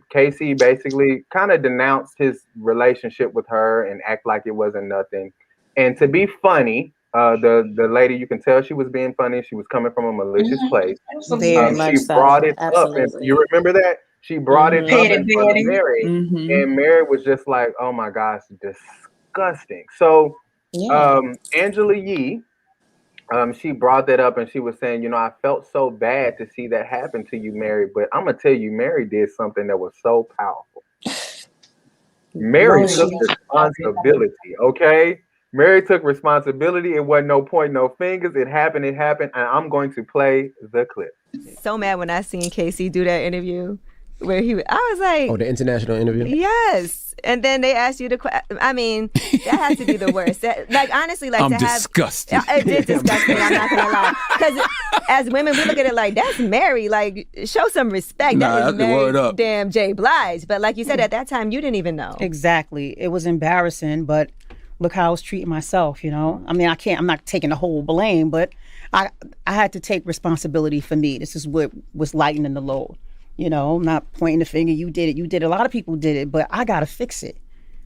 Casey basically kind of denounced his relationship with her and act like it wasn't nothing. And to be funny, the lady, you can tell she was being funny. She was coming from a malicious place. She brought it up, and you remember that? She brought it up in front of Mary, and Mary was just like, "Oh my gosh, disgusting." So Angela Yee, she brought that up, and she was saying, I felt so bad to see that happen to you, Mary, but I'm gonna tell you, Mary did something that was so powerful. Mary took responsibility, okay? Mary took responsibility. It wasn't no point, no fingers. It happened, and I'm going to play the clip. So mad when I seen Casey do that interview. where I was like, oh, the international interview. Yes. And then they asked you to. I mean, that has to be the worst. Like honestly, like I'm to disgusted. It did disgust me. I'm not gonna lie. Because as women, we look at it like that's Mary. Like show some respect. Nah, that is Mary word up. Damn J Blige. But like you said, at that time, you didn't even know. Exactly. It was embarrassing, but look how I was treating myself. You know. I mean, I'm not taking the whole blame, but I had to take responsibility for me. This is what was lightening the load. You know, not pointing the finger, you did it. A lot of people did it, but I got to fix it,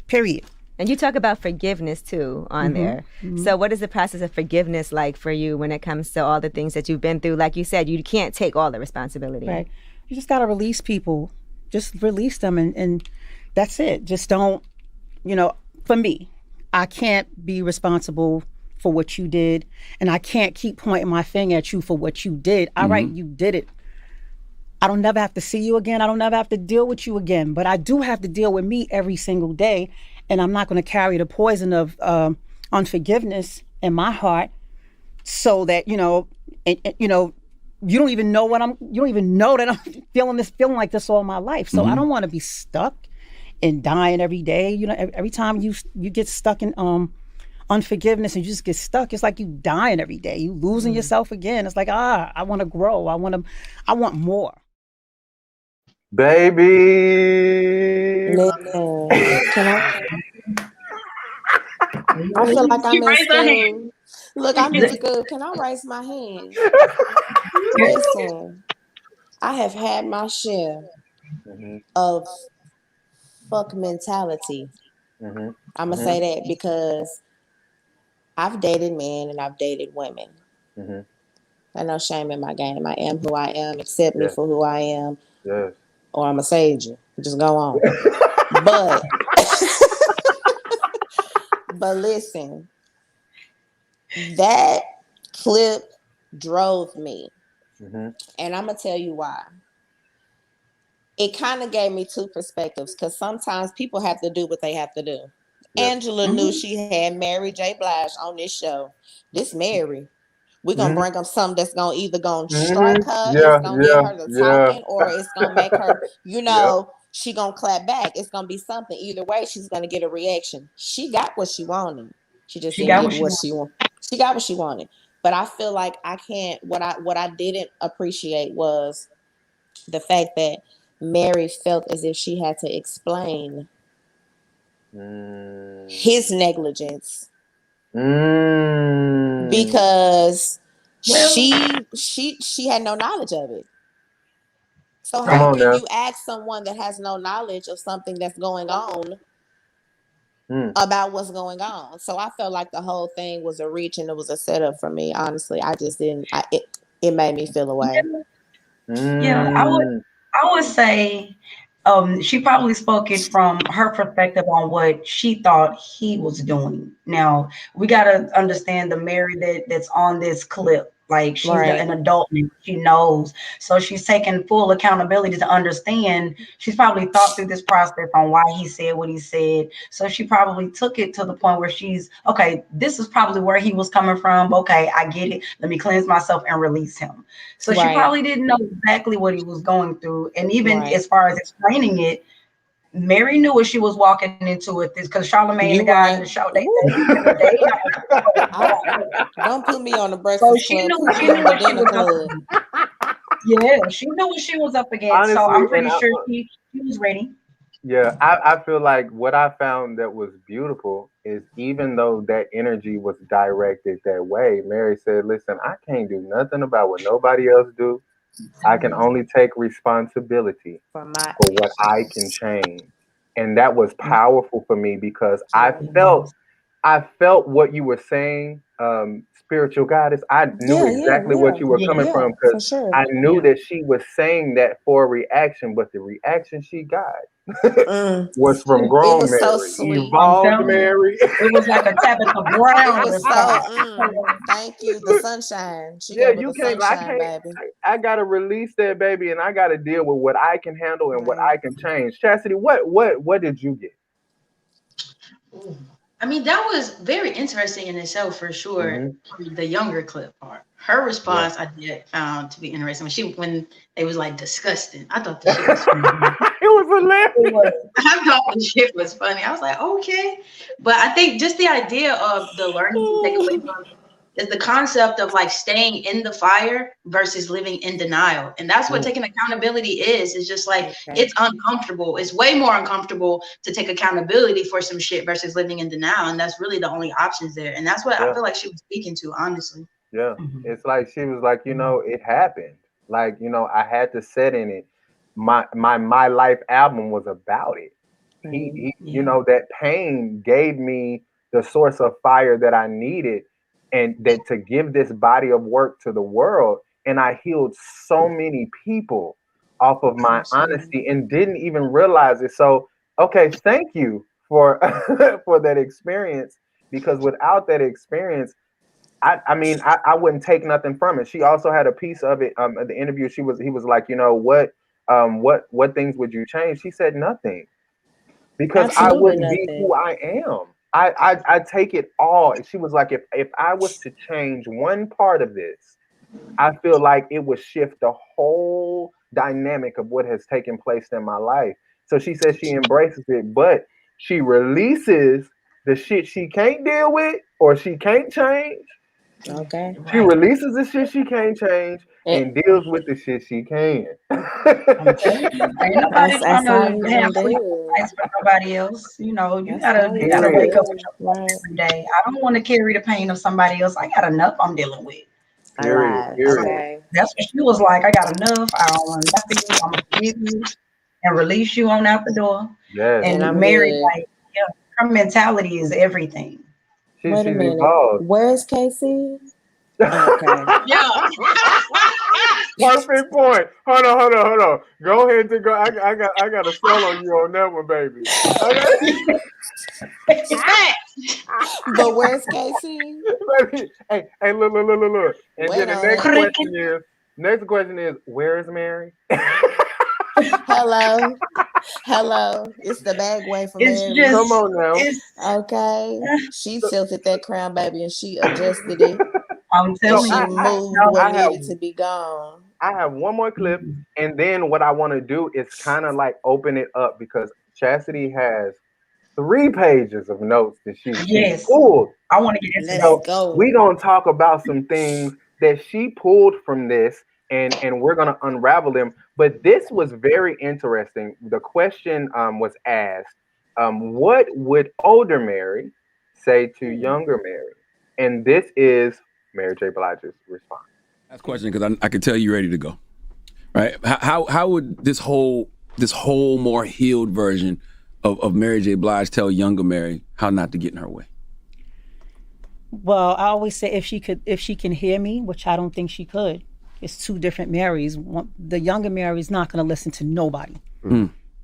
period. And you talk about forgiveness too on there. Mm-hmm. So what is the process of forgiveness like for you when it comes to all the things that you've been through? Like you said, you can't take all the responsibility. Right. You just got to release people. Just release them and that's it. Just don't, you know, for me, I can't be responsible for what you did. And I can't keep pointing my finger at you for what you did. All right, you did it. I don't never have to see you again. I don't never have to deal with you again. But I do have to deal with me every single day. And I'm not going to carry the poison of unforgiveness in my heart so that, you know, you don't even know you don't even know that I'm feeling like this all my life. So I don't want to be stuck and dying every day. You know, every time you get stuck in unforgiveness and you just get stuck, it's like you dying every day. You losing yourself again. It's like, I want to grow. I want more. Baby. Listen, I feel like I'm in school. Look, I'm in school. Can I raise my hand? Listen, I have had my share of fuck mentality. I'm going to say that because I've dated men and I've dated women. I no shame in my game. I am who I am. Accept me for who I am. Yes. Or I'm a sage. Just go on. But listen, that clip drove me. And I'm going to tell you why. It kind of gave me two perspectives because sometimes people have to do what they have to do. Yes. Angela knew she had Mary J Blige on this show. This Mary. We're going to bring up something that's going to either going to strike her, it's going to get her to talking, or it's going to make her, you know, she going to clap back. It's going to be something. Either way, she's going to get a reaction. She got what she wanted. She just didn't get what she wanted. She got what she wanted. But I feel like I can't, what I didn't appreciate was the fact that Mary felt as if she had to explain his negligence. Because she had no knowledge of it. So how can you ask someone that has no knowledge of something that's going on about what's going on? So I felt like the whole thing was a reach and it was a setup for me. Honestly, I just didn't. It made me feel away. Yeah, I would say she probably spoke it from her perspective on what she thought he was doing. Now, we got to understand the Mary that's on this clip. Like she's an adult and she knows. So she's taking full accountability to understand. She's probably thought through this process on why he said what he said. So she probably took it to the point where she's, okay, this is probably where he was coming from. Okay, I get it. Let me cleanse myself and release him. So she probably didn't know exactly what he was going through. And even as far as explaining it, Mary knew what she was walking into it because Charlamagne and the guys in the show, they don't put me on the Breakfast Club. She knew what she was up against. Yeah, she knew what she was up against. Honestly, so I'm pretty sure she was ready. Yeah, I feel like what I found that was beautiful is even though that energy was directed that way, Mary said, listen, I can't do nothing about what nobody else do. I can only take responsibility for what I can change. And that was powerful for me because I felt what you were saying, spiritual goddess. I knew exactly what you were coming from because I knew that she was saying that for a reaction, but the reaction she got was from grown Mary. So sweet. Evolved Mary. It was like a Tabitha Brown. It was so, thank you, the sunshine. You can't, baby. I gotta release that baby and I gotta deal with what I can handle and what I can change. Chastity, what did you get? I mean, that was very interesting in itself for sure. The younger clip part. Her response I did found to be interesting. When they was like disgusting. I thought the shit was funny. It was hilarious. I thought the shit was funny. I was like, okay. But I think just the idea of the learning to take away from is the concept of like staying in the fire versus living in denial. And that's what taking accountability is. It's just like, it's uncomfortable. It's way more uncomfortable to take accountability for some shit versus living in denial. And that's really the only options there. And that's what I feel like she was speaking to, honestly. Yeah. It's like, she was like, you know, it happened. Like, you know, I had to sit in it. My Life album was about it. He you know, that pain gave me the source of fire that I needed, and that to give this body of work to the world. And I healed so many people off of my honesty and didn't even realize it. So, okay, thank you for for that experience, because without that experience, I mean, I wouldn't take nothing from it. She also had a piece of it at the interview. He was like, you know, what things would you change? She said nothing, because I wouldn't be who I am. I take it all. She was like, if I was to change one part of this, I feel like it would shift the whole dynamic of what has taken place in my life. So she says she embraces it, but she releases the shit she can't deal with or she can't change. Okay. She releases the shit she can't change and deals with the shit she can. Ain't nobody trying to have advice for nobody else. You know, you gotta wake up with your life every day. I don't want to carry the pain of somebody else. I got enough I'm dealing with. Okay. That's what she was like. I got enough. I don't want nothing. I'm gonna forgive you and release you on out the door. Yes. And Mary, like, her mentality is everything. Wait a minute. Where's Casey? Okay. Perfect point. Hold on. Go ahead and go. I got a sell on you on that one, baby. Okay. But where's Casey? Hey, look. And then the next question is, where is Mary? Hello. It's the bag way for Mary. Come on now. Okay. She tilted that crown, baby, and she adjusted it. I'm telling you, moved what needed to be gone. I have one more clip, and then what I want to do is kind of like open it up, because Chastity has 3 pages of notes that she pulled. I want to get into Let's go. We're gonna talk about some things that she pulled from this, and we're gonna unravel them. But this was very interesting. The question was asked, what would older Mary say to younger Mary? And this is Mary J. Blige's response. Last question, because I can tell you ready to go. Right? How would this whole more healed version of Mary J. Blige tell younger Mary how not to get in her way? Well, I always say if she can hear me, which I don't think she could. It's 2 different Marys. The younger Mary is not going to listen to nobody.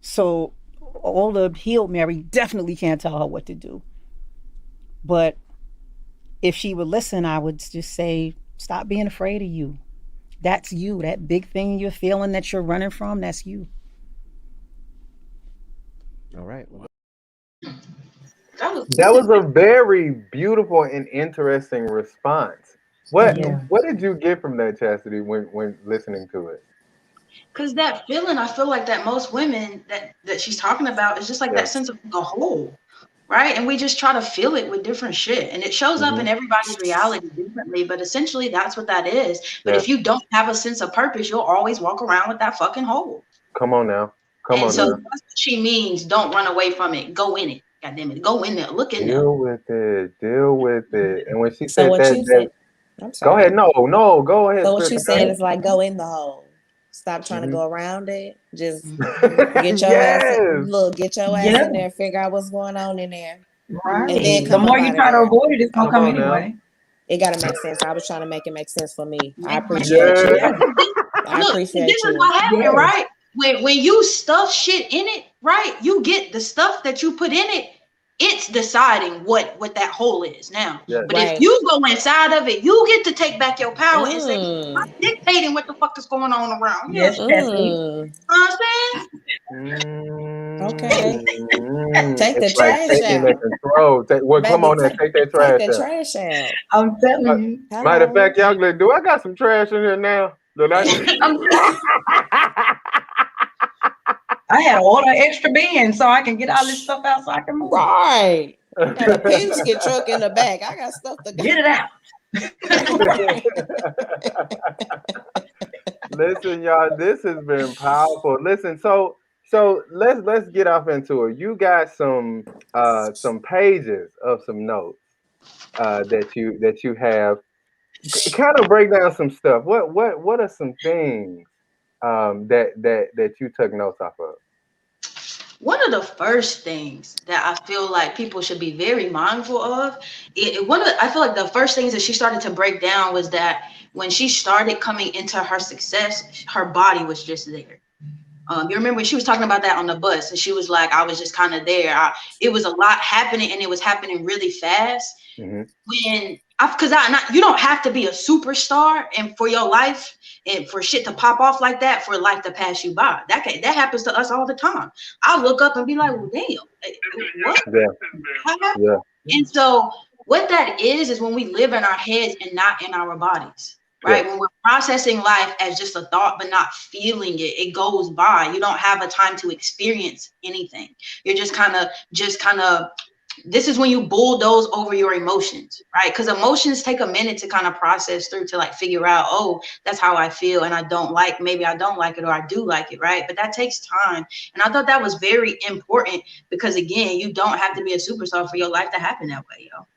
So older healed Mary definitely can't tell her what to do. But if she would listen, I would just say, stop being afraid of you. That's you. That big thing you're feeling that you're running from, that's you. All right. That was a very beautiful and interesting response. What did you get from that, Chastity, when listening to it? Because that feeling, I feel like that most women that she's talking about is just like that sense of the whole, right? And we just try to feel it with different shit. And it shows up in everybody's reality differently, but essentially that's what that is. But if you don't have a sense of purpose, you'll always walk around with that fucking hole. Come on now. That's what she means. Don't run away from it. Go in it. God damn it. Go in there. Look in there. Deal with it. And when she So said what that, you said, I'm sorry. go ahead. No, go ahead. So what Chris, you saying is like go in the hole. Stop trying to go around it. Just get your ass in there, figure out what's going on in there. Right. And then the more you try to avoid it, it's gonna come anyway. It gotta make sense. I was trying to make it make sense for me. I appreciate you. I appreciate this you. is what happened, right? When you stuff shit in it, right? You get the stuff that you put in it, it's deciding what that hole is now. Yes. But if you go inside of it, you get to take back your power and say, I'm dictating what the fuck is going on around here. Yes, that's me. You know what I'm saying? Okay. Take the It's like trash taking out. that control. Well, Baby, come on and take that trash Take the out. trash out. I'm telling you. Matter of fact, y'all, do I got some trash in here now? I had to order an extra bin so I can get all this stuff out so I can move. Right. Got a Penske truck in the back. I got stuff to get it out. Listen, y'all, this has been powerful. Listen, so let's get off into it. You got some pages of some notes that you have. Kind of break down some stuff. What are some things that you took notes off of? One of the first things that I feel like people should be very mindful of, I feel like the first things that she started to break down was that when she started coming into her success, her body was just there. You remember she was talking about that on the bus, and she was like, I was just kind of there. It was a lot happening, and it was happening really fast. You don't have to be a superstar and for your life and for shit to pop off like that, for life to pass you by. That happens to us all the time. I look up and be like, well, damn, what? Yeah. And so what that is when we live in our heads and not in our bodies. Right. When we're processing life as just a thought, but not feeling it, it goes by. You don't have a time to experience anything. You're just kind of, this is when you bulldoze over your emotions, right? Because emotions take a minute to kind of process through, to like figure out, oh, that's how I feel. And maybe I don't like it, or I do like it, right? But that takes time. And I thought that was very important because, again, you don't have to be a superstar for your life to happen that way, yo.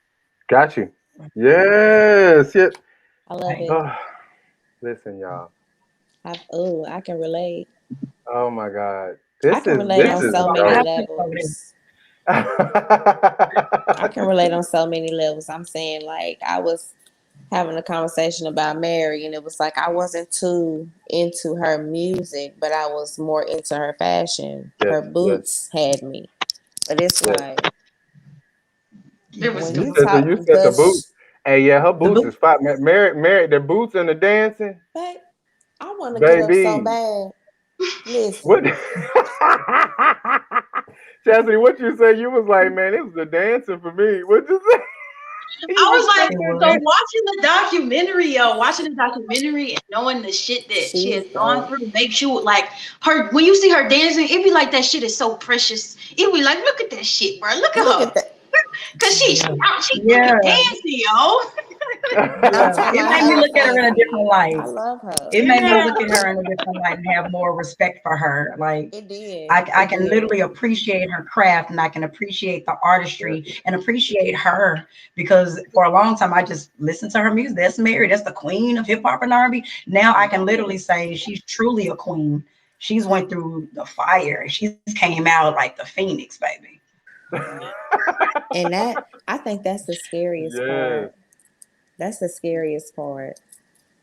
Got you. Yes. I love it. Listen, y'all. I can relate. Oh my God. I can relate on so many levels. I can relate on so many levels. I'm saying, like, I was having a conversation about Mary, and it was like I wasn't too into her music, but I was more into her fashion. Her boots had me. But it's like you said the boots. Hey, yeah, her boots is fine. Mary, the boots and the dancing. Babe, I want to get up so bad. Listen. What? Chastity, what you say? You was like, man, it was the dancing for me. What you say? I was like, so watching the documentary and knowing the shit that she has gone through makes you like her. When you see her dancing, it be like that shit is so precious. It be like, look at that shit, bro. Look at her. Cause she's dancing, yo. It made me look at her in a different light. I love her. It made me look at her in a different light and have more respect for her. Like it did. I can literally appreciate her craft, and I can appreciate the artistry and appreciate her, because for a long time I just listened to her music. That's Mary. That's the queen of hip hop and R&B. Now I can literally say she's truly a queen. She's went through the fire. She came out like the phoenix, baby. And I think that's the scariest part. That's the scariest part.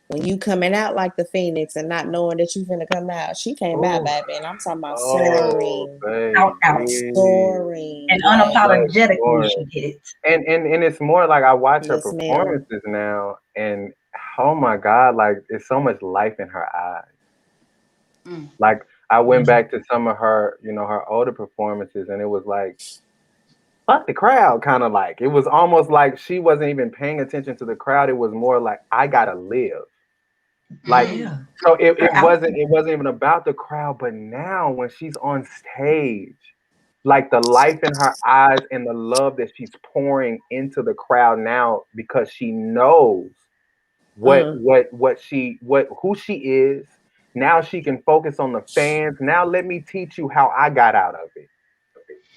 When you coming out like the phoenix and not knowing that you're gonna come out. She came out, baby, and I'm talking about soaring, soaring, and unapologetically she did it. And it's more like I watch her performances now, and oh my God, like it's so much life in her eyes. Like I went back to some of her, her older performances, and it was like, fuck the crowd, kind of like. It was almost like she wasn't even paying attention to the crowd. It was more like, I gotta live. Like, so it wasn't even about the crowd, but now when she's on stage, like the life in her eyes and the love that she's pouring into the crowd now, because she knows who she is. Now she can focus on the fans. Now let me teach you how I got out of it.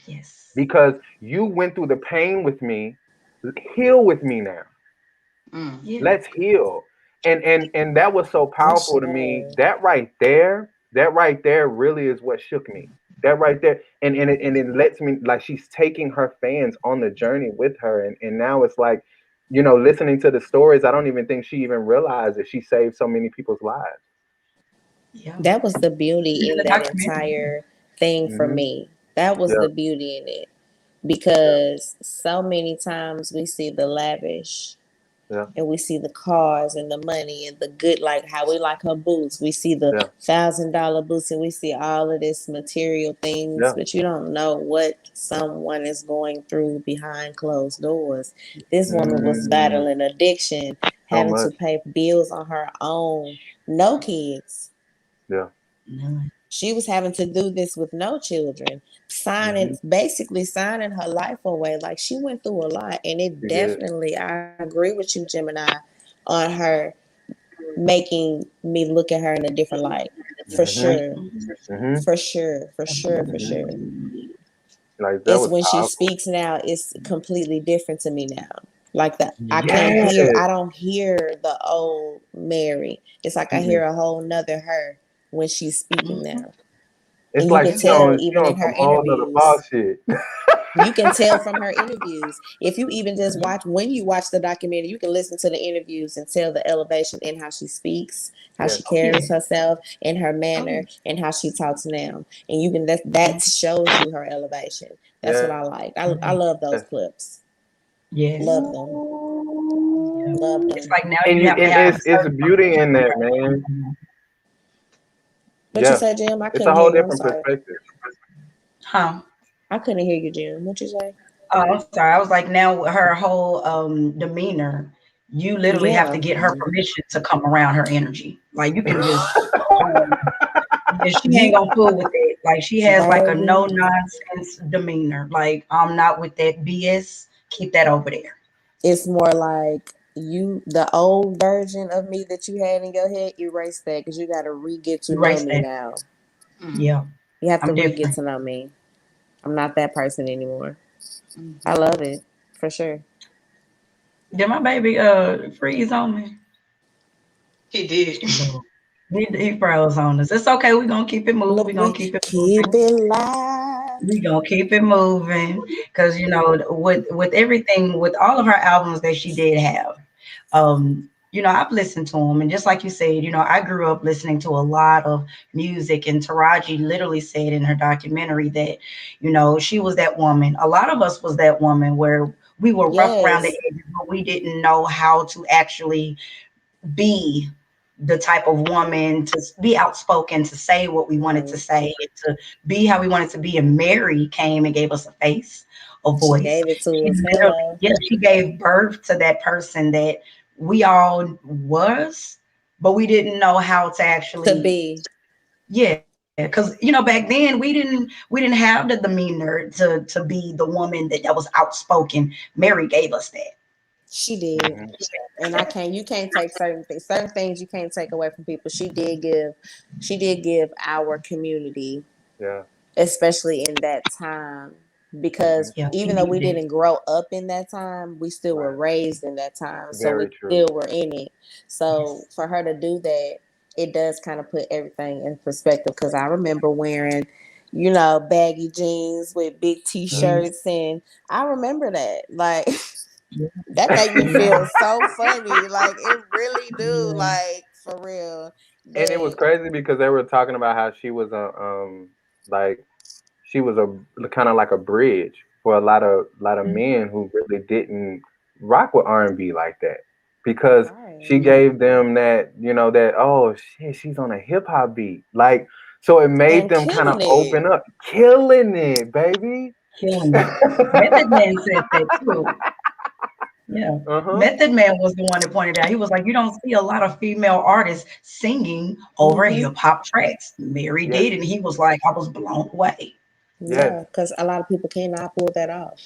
Yes. Because you went through the pain with me, heal with me now. Let's heal. And that was so powerful to me. That right there really is what shook me. That right there. And it lets me, like, she's taking her fans on the journey with her. And now it's like, listening to the stories, I don't even think she even realized that she saved so many people's lives. Yeah. That was the beauty in that entire thing for me. That was the beauty in it. because so many times we see the lavish. Yeah. And we see the cars and the money and the good, like how we like her boots. We see the $1,000 boots and we see all of this material things, but you don't know what someone is going through behind closed doors. This woman was battling addiction, having to pay bills on her own, no kids. Yeah. She was having to do this with no children, basically signing her life away. Like, she went through a lot, and it definitely, I agree with you, Gemini, on her making me look at her in a different light. For sure. For sure. For sure. For sure. Like, it's when she speaks now, it's completely different to me now. Like that, I don't hear the old Mary. It's like I hear a whole nother her when she's speaking now. It's and like you can tell even in some her whole nother bullshit. You can tell from her interviews. If you even just when you watch the documentary, you can listen to the interviews and tell the elevation in how she speaks, how she carries herself, in her manner, and how she talks now. And you can that shows you her elevation. That's what I like. I love those clips. Yes. Love them. Love them. It's like now and you have to have it's beauty in that, man. What you said, Jim? I couldn't it's a whole hear you. different perspective. Huh? I couldn't hear you, Jim. What you say? Oh, I'm sorry. I was like, now her whole demeanor, you literally have to get her permission to come around her energy. Like, you can just she ain't gonna fool with it. Like, she has like a no nonsense demeanor. Like, I'm not with that BS. Keep that over there. It's more like the old version of me that you had in your head, erase that, because you got to get to know me now. Yeah. You have to get to know me. I'm not that person anymore. I love it, for sure. Did my baby freeze on me? He did. He froze on us. It's okay. We're going to keep it moving. We're going to keep it moving. Live. We're going to keep it moving. Because, you know, with everything, with all of her albums that she did have, you know, I've listened to them. And just like you said, you know, I grew up listening to a lot of music. And Taraji literally said in her documentary that, you know, she was that woman. A lot of us was that woman where we were rough around the edges, but we didn't know how to actually be the type of woman to be outspoken, to say what we wanted to say, to be how we wanted to be. And Mary came and gave us a face, a voice. She gave it to us. Yes, she gave birth to that person that we all was, but we didn't know how to actually be. Yeah, because you know, back then we didn't have the demeanor to be the woman that was outspoken. Mary gave us that. She did. And you can't take certain things you can't take away from people. She did give our community, especially in that time, because even though we didn't grow up in that time, we still were raised in that time. So we still were in it. So for her to do that, it does kind of put everything in perspective, because I remember wearing, you know, baggy jeans with big t-shirts, and I remember that. Like, that made me feel so funny. Like, it really do. Like, for real. And it was crazy because they were talking about how she was a kind of like a bridge for a lot of men who really didn't rock with R&B like that, because she gave them that, you know, that, oh shit, she's on a hip hop beat. Like, so it made them kind of open up, killing it, baby. Killing it. Method Man said that too. Yeah. Method Man was the one that pointed out. He was like, you don't see a lot of female artists singing over hip hop tracks. Mary did, and he was like, I was blown away. Yeah, because a lot of people cannot pull that off.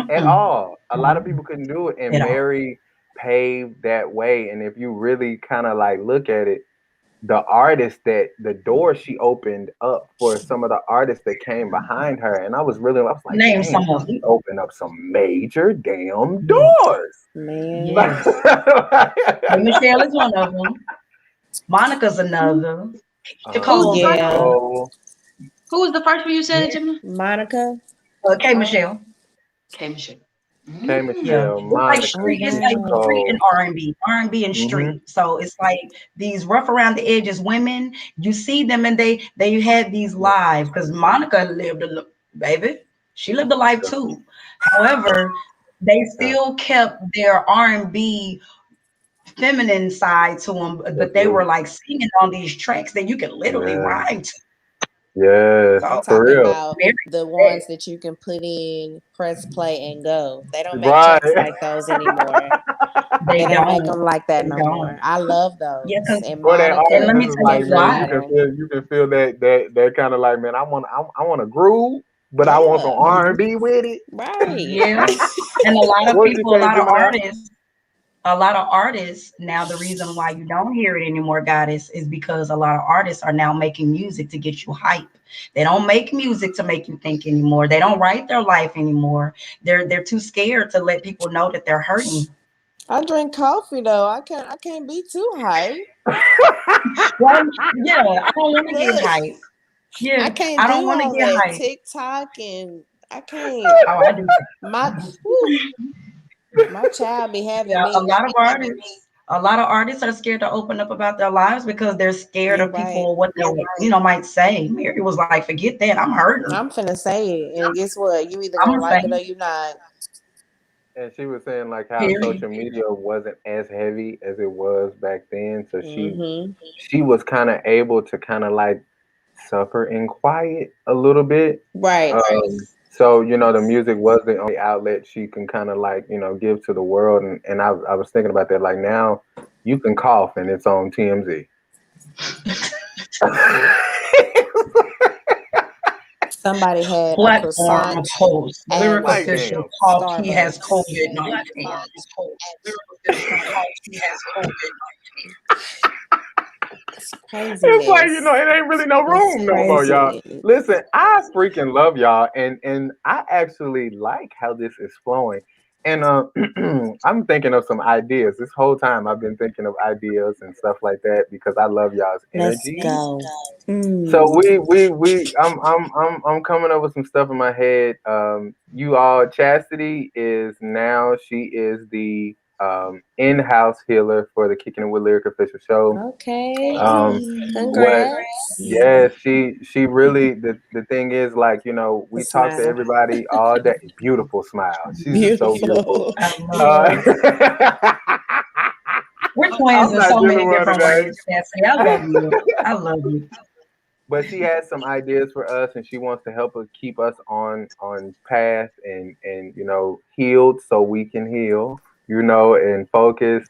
At all. A lot of people couldn't do it, and Mary paved that way. And if you really kind of like look at it, the door she opened up for some of the artists that came behind her, and I was like, name some of them. She opened up some major damn doors. Man. Yes. Michelle is one of them. Monica's another. Who was the first one you said, Jimmy? Monica. K. Michelle. K. Michelle. K. Michelle, Monica, it's like street and R&B and street. So it's like these rough around the edges women. You see them, and they had these lives, because Monica lived a look, baby. She lived a life too. However, they still kept their R&B feminine side to them, but they were like singing on these tracks that you could literally rhyme to. Yeah, I'm for talking real. about the ones that you can put in, press play, and go. They don't make Right. tracks like those anymore. They don't make them like that no more. I love those. Yeah, and Or that Monica, artist let me is tell like, you man, why. you can feel that kind of like, man, I want to groove, but I want some R&B with it. Right. Yeah. And a lot of What you people, say, Gemini? a lot of artists now, the reason why you don't hear it anymore, Goddess, is because a lot of artists are now making music to get you hype. They don't make music to make you think anymore. They don't write their life anymore. They're too scared to let people know that they're hurting. I drink coffee though. I can't be too hype. Well, yeah, I don't want to get hype. Yeah, I can't I do don't want to all get that hype. TikTok and I can't. Oh, I do. My child be having Yeah, me. a lot of artists are scared to open up about their lives because they're scared of people what they might say. Mary was like, forget that, I'm hurting. I'm finna say it, and guess what? You either I'm gonna like say it or you not. And she was saying like how social media wasn't as heavy as it was back then, so she was kind of able to kind of like suffer in quiet a little bit. Right. So, you know, the music was the only outlet she can kind of like, you know, give to the world. And I was thinking about that. Like now you can cough and it's on TMZ. Somebody had a croissant host. Lyric at official cough. He has Starbucks. COVID-19. It's crazy. It's like, you know, it ain't really no room no more, y'all. Listen, I freaking love y'all, and I actually like how this is flowing. And I'm thinking of some ideas. This whole time I've been thinking of ideas and stuff like that because I love y'all's energy. Let's go. So I'm coming up with some stuff in my head. You all, Chastity is now, she is the in-house healer for the Kickin' It with Lyric official show. Okay. Congrats. Yeah, she really, the thing is, like, you know, we talk to everybody all day. Beautiful smile. She's so beautiful. We're twins in so many different ways. I love you. I love you. But she has some ideas for us, and she wants to help us keep us on path and you know, healed so we can heal, you know, and focus.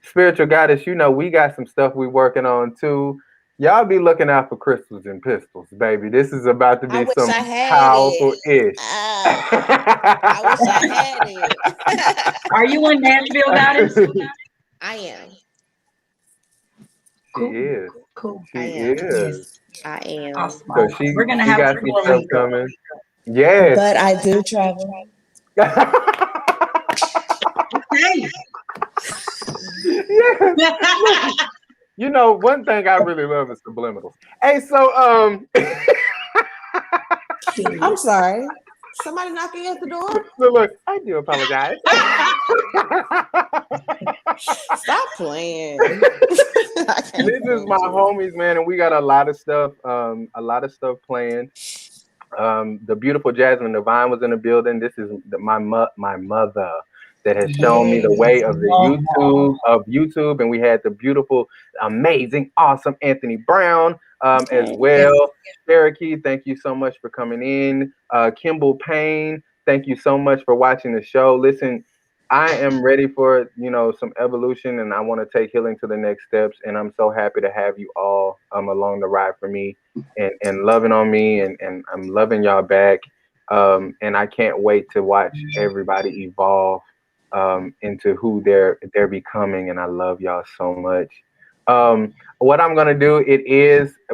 Spiritual Goddess, you know, we got some stuff we working on too. Y'all be looking out for crystals and pistols, baby. This is about to be some powerful ish. I wish I had it. Are you in Nashville, Goddess? I am. She is. Cool. She is. I am. Awesome. So we're gonna she have got to some stuff coming. Yes. But I do travel. Okay. Yeah. You know, one thing I really love is subliminals. Hey, so I'm sorry. Somebody knocking at the door? So look, I do apologize. Stop playing. This is my homies, man, and we got a lot of stuff planned. The beautiful Jasmine Divine was in the building. This is my mother that has shown me the way of the YouTube, and we had the beautiful, amazing, awesome Anthony Brown as well. Cherokee, thank you so much for coming in. Kimball Payne, thank you so much for watching the show. Listen, I am ready for, you know, some evolution, and I want to take healing to the next steps. And I'm so happy to have you all along the ride for me and loving on me, and I'm loving y'all back. And I can't wait to watch everybody evolve into who they're becoming. And I love y'all so much. What I'm gonna do,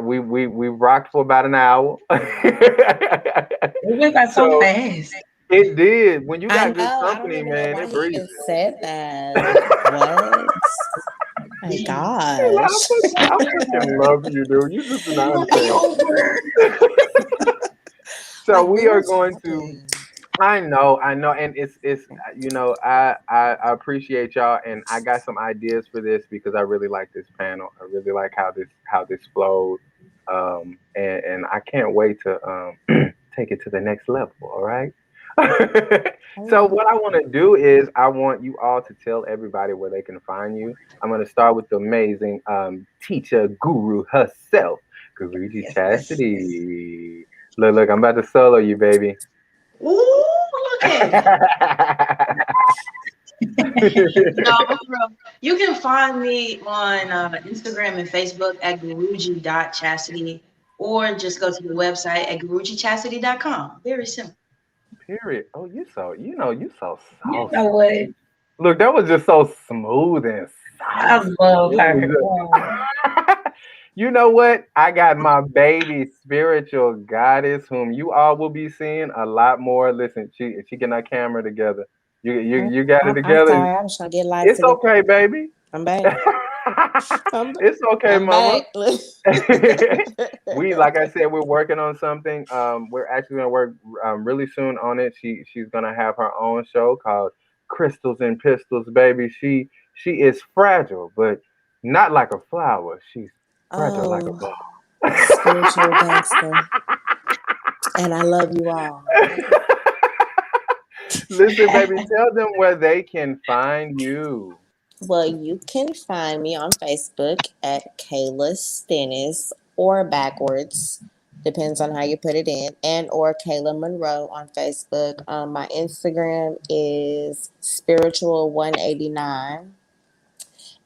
we rocked for about an hour. It went by so fast. It did. When you got good company, man, it breezes. Said that. What? My gosh. I freaking love you, dude. You just nonsense. So we are going to. I know, and it's you know, I appreciate y'all, and I got some ideas for this because I really like this panel. I really like how this flowed, and I can't wait to take it to the next level. All right. So what I want to do is I want you all to tell everybody where they can find you. I'm going to start with the amazing teacher guru herself, Guruji Chastity. Look, I'm about to solo you, baby. Ooh, look at No, bro. You can find me on Instagram and Facebook at guruji.chastity, or just go to the website at gurujichastity.com. Very simple. Period. Oh, you so You know what? Look, that was just so smooth and I love her. You know what? I got my baby spiritual goddess, whom you all will be seeing a lot more. Listen, she getting our camera together. You got it together. I'm sorry, I was trying to get live. It's okay, baby. I'm back. It's okay, I'm mama. back. We, like I said, we're working on something. We're actually gonna work really soon on it. She's gonna have her own show called Crystals and Pistols, baby. She is fragile, but not like a flower. She's fragile like a ball. Spiritual gangster. And I love you all. Listen, baby, tell them where they can find you. Well, you can find me on Facebook at Kayla Stennis, or backwards, depends on how you put it in, and or Kayla Monroe on Facebook. My Instagram is spiritual189,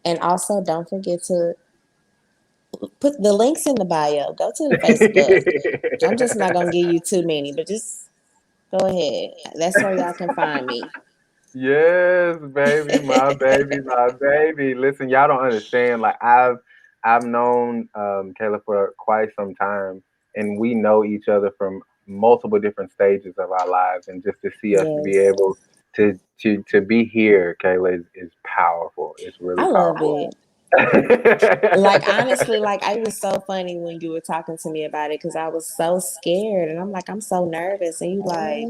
and also don't forget to put the links in the bio. Go to the Facebook. I'm just not gonna give you too many, but just go ahead. That's where y'all can find me. Yes, baby, my baby, my baby. Listen, y'all don't understand. Like I've known Kayla for quite some time, and we know each other from multiple different stages of our lives. And just to see us be able to be here, Kayla, is powerful. It's really powerful. It. Like, honestly, like, it was so funny when you were talking to me about it, because I was so scared, and I'm like, I'm so nervous, and you like,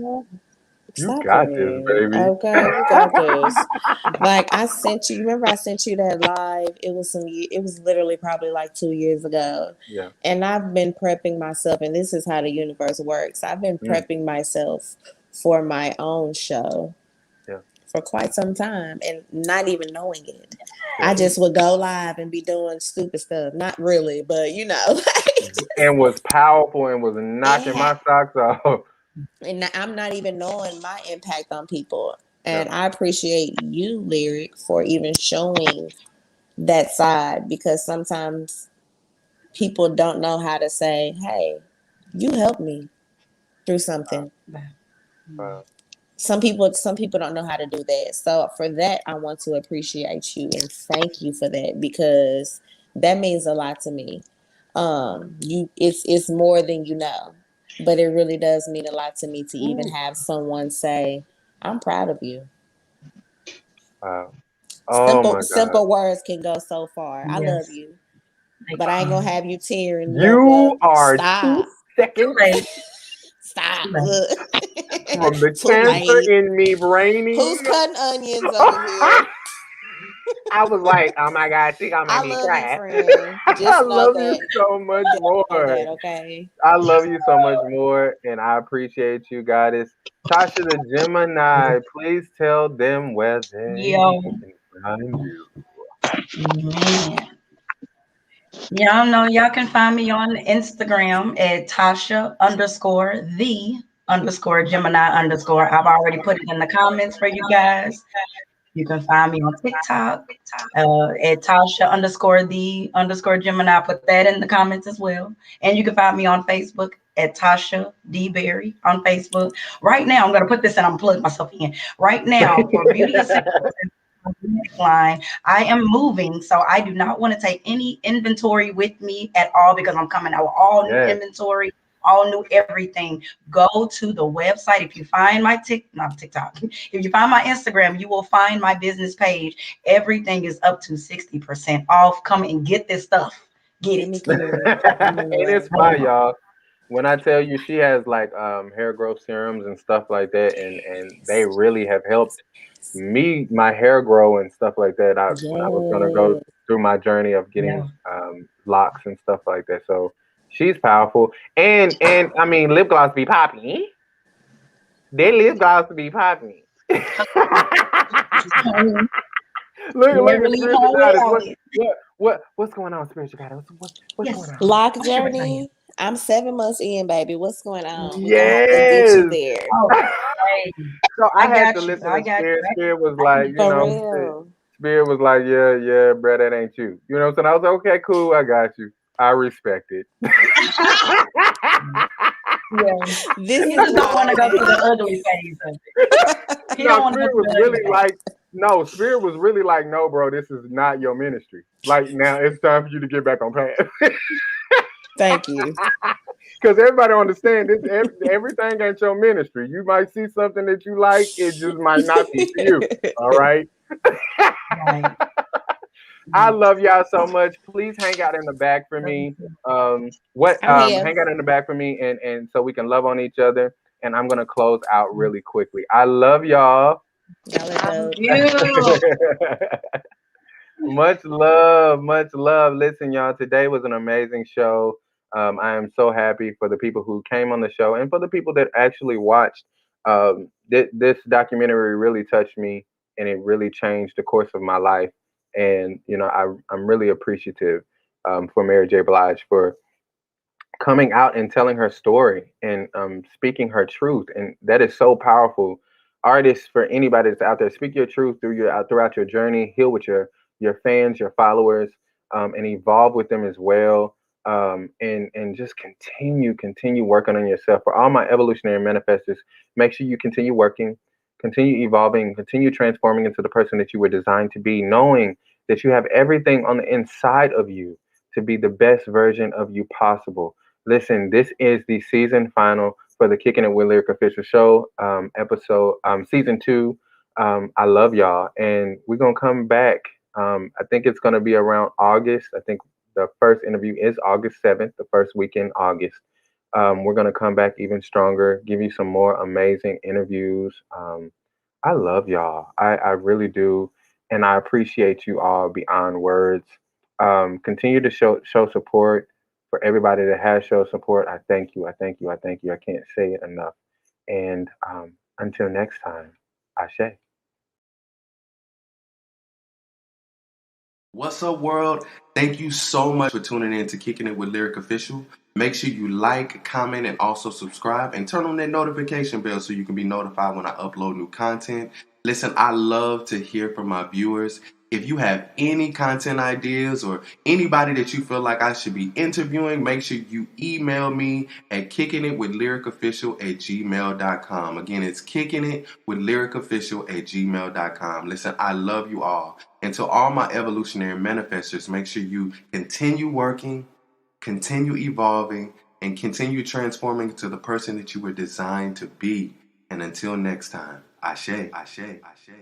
you got this, baby. Okay, you got this. Like, I sent you. Remember, I sent you that live. It was literally probably like 2 years ago. Yeah. And I've been prepping myself, and this is how the universe works. I've been prepping myself for my own show. Yeah. For quite some time, and not even knowing it. Yeah. I just would go live and be doing stupid stuff. Not really, but you know. And was powerful and was knocking my socks off. And I'm not even knowing my impact on people. And I appreciate you, Lyrick, for even showing that side, because sometimes people don't know how to say, hey, you helped me through something. Some people don't know how to do that. So for that, I want to appreciate you and thank you for that, because that means a lot to me. It's more than you know. But it really does mean a lot to me to even have someone say, I'm proud of you. Wow. Oh simple words can go so far. Yes. I love you. But I ain't going to have you tearing. You are Stop. 2 seconds late. Stop. From the cancer in me braining. Who's cutting onions over here? I was like, oh my God, she gonna make me cry. I love you so much more. Okay. I love you so much more, and I appreciate you, Goddess. Tasha the Gemini, please tell them where they can find you. Y'all know y'all can find me on Instagram at Tasha_the_Gemini_. I've already put it in the comments for you guys. You can find me on TikTok at Tasha_the_Gemini. Put that in the comments as well. And you can find me on Facebook at Tasha D. Berry on Facebook. Right now, I'm going to put this in. I'm plugging myself in. Right now, for Beauty Essentials line, I am moving, so I do not want to take any inventory with me at all, because I'm coming out with all new inventory, all new everything. Go to the website. If you find my TikTok, if you find my Instagram, you will find my business page. Everything is up to 60% off. Come and get this stuff. Get it. And it's fine, y'all. When I tell you, she has like hair growth serums and stuff like that, and they really have helped me, my hair grow and stuff like that. When I was gonna go through my journey of getting locks and stuff like that. So She's powerful. And I mean, lip gloss be popping. They lip gloss be popping. Look at Spiritual Goddess. What's going on, Spiritual Goddess? What's going on? Lock Journey. I'm 7 months in, baby. What's going on? Yes. We're gonna have to get you there. So I had to listen to Spirit. Spirit was like, you know, Spirit was like, yeah, bro, that ain't you. You know what I'm saying? I was like, okay, cool, I got you. I respect it. This he just don't want to go through the ugly phase of it. He don't want to go through the really like, no, Spirit was really like, no, bro, this is not your ministry. Like, now it's time for you to get back on path. Thank you. Because everybody understands this. Everything ain't your ministry. You might see something that you like. It just might not be for you. All right? Right. I love y'all so much. Please hang out in the back for me. Hang out in the back for me, and so we can love on each other. And I'm gonna close out really quickly. I love y'all. Much love, much love. Listen, y'all, today was an amazing show. I am so happy for the people who came on the show and for the people that actually watched. This documentary really touched me, and it really changed the course of my life. And you know, I'm really appreciative for Mary J. Blige for coming out and telling her story and speaking her truth, and that is so powerful. Artists, for anybody that's out there, speak your truth throughout your journey. Heal with your fans, your followers, and evolve with them as well. And just continue working on yourself. For all my evolutionary manifestors, make sure you continue working, continue evolving, continue transforming into the person that you were designed to be, knowing that you have everything on the inside of you to be the best version of you possible. Listen, this is the season final for the Kickin' It with Lyrick official show, season 2. I love y'all, and we're gonna come back. I think it's gonna be around August. I think the first interview is August 7th, the first week in August. We're gonna come back even stronger, give you some more amazing interviews. I love y'all. I really do, and I appreciate you all beyond words. Continue to show support. For everybody that has shown support, I thank you. I thank you. I thank you. I can't say it enough. And until next time, Ashe. What's up, world? Thank you so much for tuning in to Kicking It with Lyrick Official. Make sure you like, comment, and also subscribe, and turn on that notification bell so you can be notified when I upload new content. Listen, I love to hear from my viewers. If you have any content ideas or anybody that you feel like I should be interviewing, make sure you email me at kickingitwithlyrickofficial@gmail.com. Again, it's kickingitwithlyrickofficial@gmail.com. Listen, I love you all. And to all my evolutionary manifestors, make sure you continue working, continue evolving, and continue transforming into the person that you were designed to be. And until next time, Ashe, Ashe, Ashe.